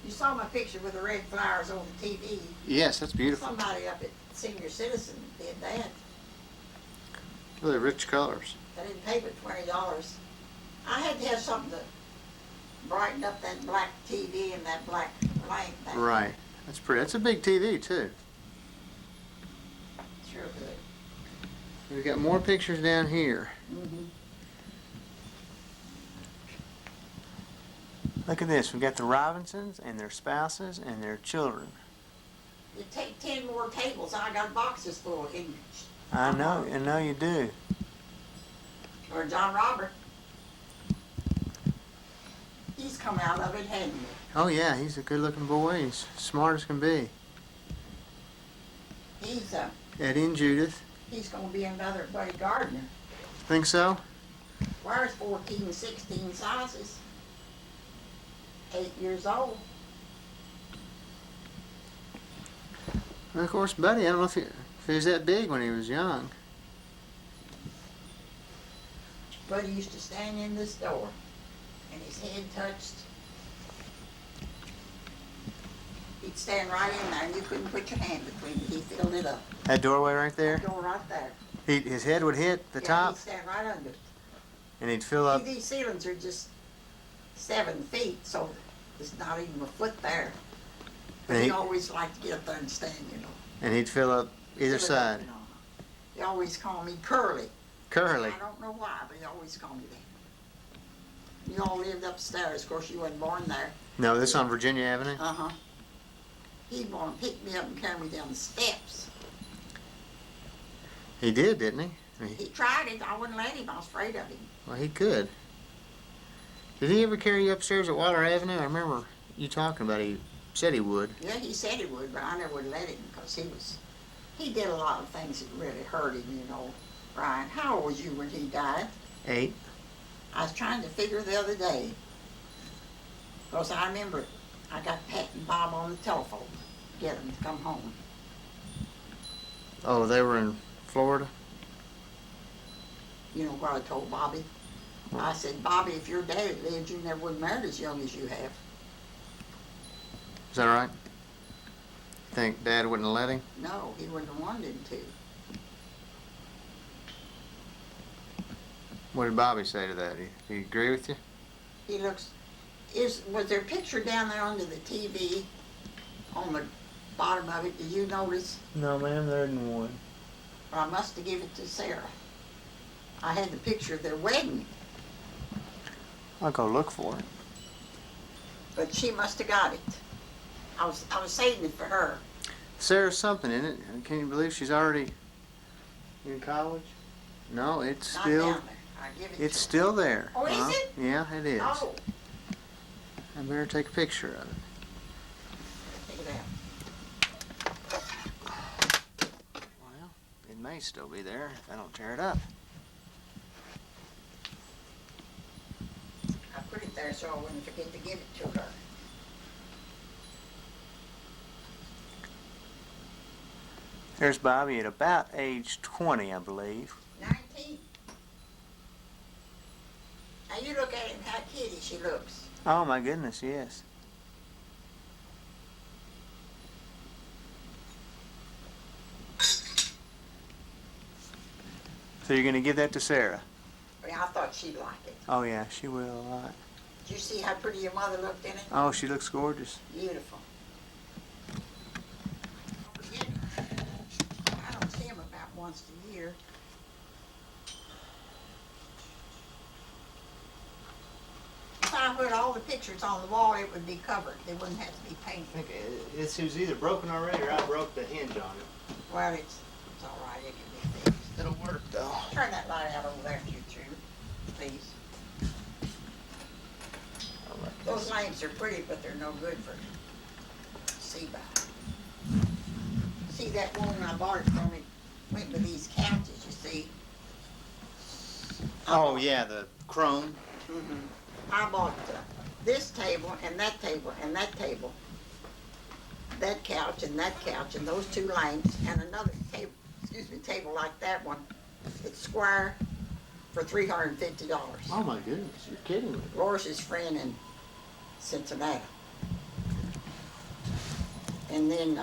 [SPEAKER 1] You saw my picture with the red flowers on the TV.
[SPEAKER 2] Yes, that's beautiful.
[SPEAKER 1] Somebody up at Senior Citizen did that.
[SPEAKER 2] Really rich colors.
[SPEAKER 1] I didn't pay but $20. I had to have something to brighten up that black TV and that black light back there.
[SPEAKER 2] Right. That's pretty. That's a big TV, too.
[SPEAKER 1] Sure good.
[SPEAKER 2] We've got more pictures down here.
[SPEAKER 1] Mm-hmm.
[SPEAKER 2] Look at this. We've got the Robinsons and their spouses and their children.
[SPEAKER 1] You take 10 more tables, I got boxes full of English.
[SPEAKER 2] I know you do.
[SPEAKER 1] Or John Robert. He's come out of it, hasn't he?
[SPEAKER 2] Oh, yeah, he's a good-looking boy. He's smart as can be.
[SPEAKER 1] He's
[SPEAKER 2] Eddie and Judith.
[SPEAKER 1] he's gonna be another Buddy Gardner.
[SPEAKER 2] Think so?
[SPEAKER 1] Where's 14, 16 sizes? 8 years old.
[SPEAKER 2] And of course, Buddy, I don't know if he was that big when he was young.
[SPEAKER 1] Buddy used to stand in this door, and his head touched. He'd stand right in there, and you couldn't put your hand between it. He filled it up.
[SPEAKER 2] That doorway right there?
[SPEAKER 1] Door right there.
[SPEAKER 2] His head would hit the
[SPEAKER 1] Yeah,
[SPEAKER 2] top,
[SPEAKER 1] he'd stand right under it.
[SPEAKER 2] and he'd fill up.
[SPEAKER 1] These ceilings are just 7 feet, so there's not even a foot there. But
[SPEAKER 2] And
[SPEAKER 1] he
[SPEAKER 2] he-
[SPEAKER 1] always liked to get up there and stand, you know.
[SPEAKER 2] And he'd fill up either
[SPEAKER 1] Fill it up,
[SPEAKER 2] side.
[SPEAKER 1] you know. They always call me Curly.
[SPEAKER 2] Curly.
[SPEAKER 1] I don't know why, but they always call me that. You all lived upstairs. Of course, you wasn't born there.
[SPEAKER 2] No, this on Virginia Avenue?
[SPEAKER 1] Uh-huh. He'd want to pick me up and carry me down the steps.
[SPEAKER 2] He did, didn't he?
[SPEAKER 1] He tried it. I wouldn't let him. I was afraid of him.
[SPEAKER 2] Well, he could. Did he ever carry you upstairs at Water Avenue? I remember you talking about he said he would.
[SPEAKER 1] Yeah, he said he would, but I never would let him because he did a lot of things that really hurt him, you know. Brian, how old was you when he died?
[SPEAKER 2] 8.
[SPEAKER 1] I was trying to figure the other day, because I remember I got Pat and Bob on the telephone to get them to come home.
[SPEAKER 2] Oh, they were in Florida?
[SPEAKER 1] You know what I told Bobby? I said, Bobby, if your daddy lived, you never would have married as young as you have.
[SPEAKER 2] Is that right? Think Dad wouldn't have let him?
[SPEAKER 1] No, he wouldn't have wanted him to.
[SPEAKER 2] What did Bobby say to that? Did he agree with you?
[SPEAKER 1] He looks, was there a picture down there under the TV on the bottom of it? Did you notice?
[SPEAKER 2] No, ma'am, there isn't one.
[SPEAKER 1] Or I must have given it to Sarah. I had the picture of their wedding,
[SPEAKER 2] I'll go look for it.
[SPEAKER 1] but she must have got it. I was saving it for her.
[SPEAKER 2] Sarah's something, isn't it? Can you believe she's already in college? No, it's
[SPEAKER 1] Not
[SPEAKER 2] still...
[SPEAKER 1] down there. I give it
[SPEAKER 2] It's
[SPEAKER 1] to
[SPEAKER 2] still there.
[SPEAKER 1] Oh, is it?
[SPEAKER 2] Yeah, it is.
[SPEAKER 1] her. Oh,
[SPEAKER 2] I better take a picture of it.
[SPEAKER 1] take it out.
[SPEAKER 2] Well, it may still be there if I don't tear it up.
[SPEAKER 1] I put it there so I wouldn't forget to give it to her.
[SPEAKER 2] There's Bobby at about age 20, I believe.
[SPEAKER 1] 19. Now you look at him, how kitty she looks.
[SPEAKER 2] Oh my goodness, yes. So you're going to give that to Sarah?
[SPEAKER 1] I mean, I thought she'd like it.
[SPEAKER 2] Oh yeah, she will a lot.
[SPEAKER 1] Did you see how pretty your mother looked in it?
[SPEAKER 2] Oh, she looks gorgeous.
[SPEAKER 1] Beautiful. Don't forget, I don't see him about once a year. If I put all the pictures on the wall, it would be covered. They wouldn't have to be
[SPEAKER 2] I
[SPEAKER 1] painted.
[SPEAKER 2] think it was either broken already or I broke the hinge on it.
[SPEAKER 1] Well, it's all right. It can be fixed.
[SPEAKER 2] It'll work though.
[SPEAKER 1] Turn that light out over there if you too, please. Those lamps are pretty, but they're no good for see by. See that woman I bought it from? It went with these couches, you see.
[SPEAKER 2] Oh yeah, the chrome.
[SPEAKER 1] Mm-hmm. I bought this table and that table and that table, that couch and those two lamps and another table, table like that one. It's square for $350.
[SPEAKER 2] Oh my goodness, you're kidding me.
[SPEAKER 1] Royce's friend in Cincinnati. And then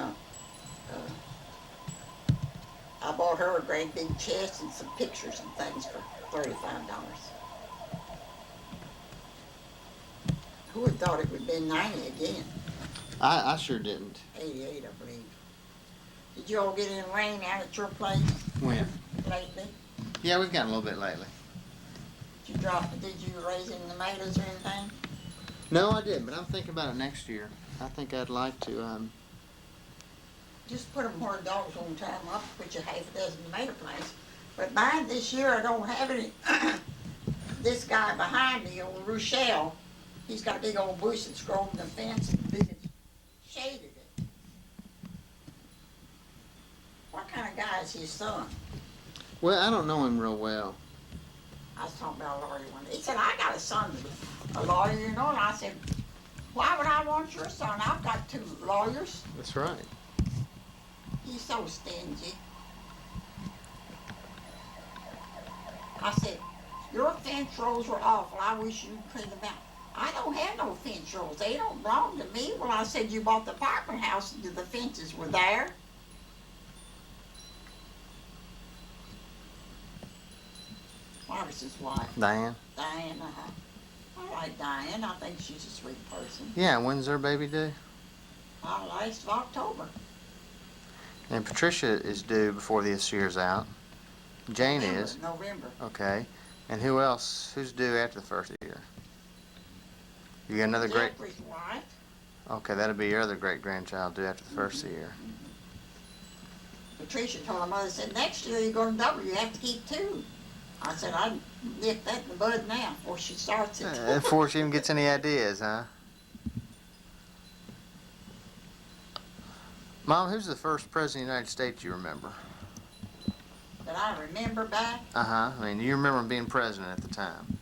[SPEAKER 1] I bought her a great big chest and some pictures and things for $35. Who would have thought it would have been 90 again?
[SPEAKER 2] I sure didn't.
[SPEAKER 1] 88, I believe. Did you all get any rain out at your place
[SPEAKER 2] When?
[SPEAKER 1] lately?
[SPEAKER 2] Yeah, we've gotten a little bit lately.
[SPEAKER 1] Did you raise any tomatoes or anything?
[SPEAKER 2] No, I didn't, but I'm thinking about it next year. I think I'd like to,
[SPEAKER 1] Just put them where the dogs won't tie them up, put you half a dozen tomato plants. But mine this year, I don't have any. This guy behind me, old Rochelle, he's got a big old bush that's grown in the fence and shaded it. What kind of guy is his son?
[SPEAKER 2] well, I don't know him real well.
[SPEAKER 1] I was talking about a lawyer one day. He said, I got a son that's a lawyer, you know, and I said, why would I want your son? I've got 2 lawyers.
[SPEAKER 2] That's right.
[SPEAKER 1] He's so stingy. I said, your fence rows were awful. I wish you'd clean them out. I don't have no fence rows. They don't belong to me. Well, I said, you bought the apartment house and the fences were there. Marcus's wife,
[SPEAKER 2] Diane?
[SPEAKER 1] Diane, I like Diane. I think she's a sweet person.
[SPEAKER 2] Yeah, when's their baby due?
[SPEAKER 1] Last of October.
[SPEAKER 2] And Patricia is due before this year's out. Jane
[SPEAKER 1] November,
[SPEAKER 2] is.
[SPEAKER 1] November.
[SPEAKER 2] Okay. And who else? Who's due after the first year? You got another great.
[SPEAKER 1] Jeffrey's wife.
[SPEAKER 2] Okay, that'll be your other great grandchild due after the first year.
[SPEAKER 1] Patricia told her mother, said, next year you're going to double, you have to keep two. I said, I'd nip that in the bud now before she starts it.
[SPEAKER 2] Before she even gets any ideas, huh? Mom, who's the first president of the United States you remember?
[SPEAKER 1] That I remember back.
[SPEAKER 2] Uh-huh. I mean, you remember him being president at the time.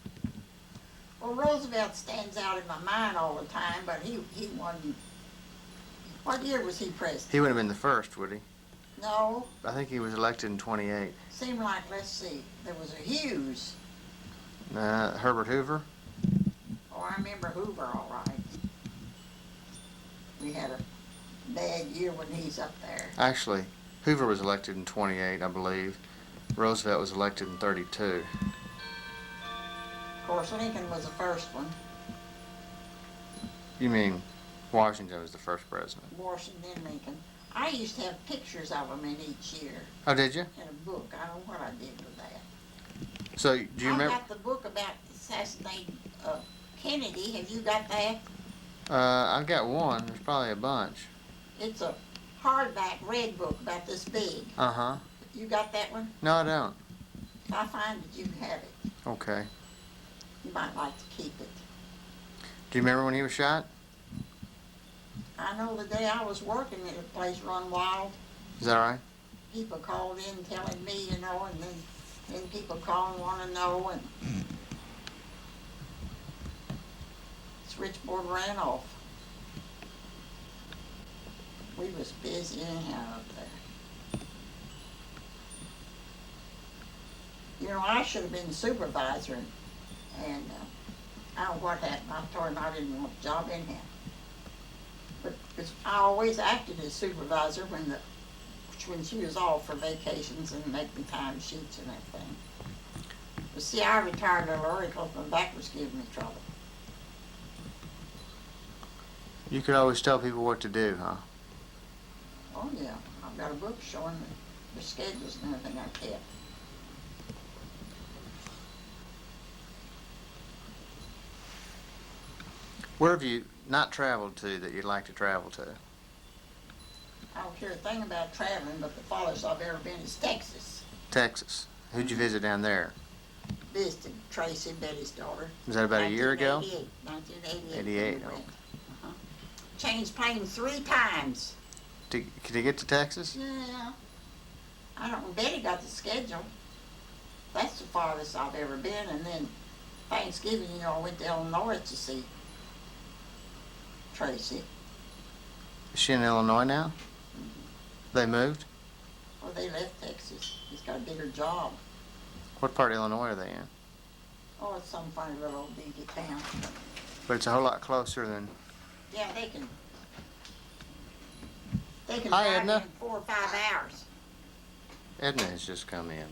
[SPEAKER 1] Well, Roosevelt stands out in my mind all the time, but he wasn't. What year was he president?
[SPEAKER 2] He wouldn't have been the first, would he?
[SPEAKER 1] No.
[SPEAKER 2] I think he was elected in 28.
[SPEAKER 1] Seemed like, let's see, there was a Hughes.
[SPEAKER 2] Herbert Hoover?
[SPEAKER 1] Oh, I remember Hoover all right. We had a bad year when he's up there.
[SPEAKER 2] Actually, Hoover was elected in 28, I believe. Roosevelt was elected in 32.
[SPEAKER 1] Of course, Lincoln was the first one.
[SPEAKER 2] You mean Washington was the first president?
[SPEAKER 1] Washington and Lincoln. I used to have pictures of them in each year
[SPEAKER 2] Oh, did you?
[SPEAKER 1] in a book. I don't know what I did with that.
[SPEAKER 2] So, do you
[SPEAKER 1] I
[SPEAKER 2] remember?
[SPEAKER 1] got the book about assassinating Kennedy. Have you got that?
[SPEAKER 2] I've got one. There's probably a bunch.
[SPEAKER 1] It's a hardback red book about this big.
[SPEAKER 2] Uh-huh.
[SPEAKER 1] You got that one?
[SPEAKER 2] No, I don't.
[SPEAKER 1] If I find it, you can have it.
[SPEAKER 2] Okay.
[SPEAKER 1] You might like to keep it.
[SPEAKER 2] Do you remember when he was shot?
[SPEAKER 1] I know the day I was working at a place run wild,
[SPEAKER 2] Is that right?
[SPEAKER 1] people called in telling me, you know, and then people calling want to know, and switchboard ran off. We was busy anyhow up there. You know, I should have been supervisor, and I don't know what happened. I told him I didn't want the job anyhow. But I always acted as supervisor when she was off for vacations and making time sheets and everything. But see, I retired a little early because my back was giving me trouble.
[SPEAKER 2] You could always tell people what to do, huh?
[SPEAKER 1] Oh yeah, I've got a book showing the schedules and everything I kept.
[SPEAKER 2] Where have you not traveled to that you'd like to travel to?
[SPEAKER 1] I don't care a thing about traveling, but the farthest I've ever been is Texas.
[SPEAKER 2] Texas. Who'd you visit down there?
[SPEAKER 1] Visited Tracy, Betty's daughter.
[SPEAKER 2] Was that about a year ago?
[SPEAKER 1] 1988.
[SPEAKER 2] 88,
[SPEAKER 1] we went.
[SPEAKER 2] oh.
[SPEAKER 1] Changed planes 3 times.
[SPEAKER 2] Could you get to Texas?
[SPEAKER 1] Yeah. I don't know. Betty got the schedule. That's the farthest I've ever been. And then Thanksgiving, you know, I went to Illinois to see Tracy.
[SPEAKER 2] Is she in Illinois now? They moved?
[SPEAKER 1] Well, they left Texas. He's got a bigger job.
[SPEAKER 2] What part of Illinois are they in?
[SPEAKER 1] Oh, it's some funny little old dinky town.
[SPEAKER 2] But it's a whole lot closer than...
[SPEAKER 1] Yeah, they can
[SPEAKER 2] Hi,
[SPEAKER 1] drive
[SPEAKER 2] Edna.
[SPEAKER 1] in 4 or 5 hours.
[SPEAKER 2] Edna has just come in.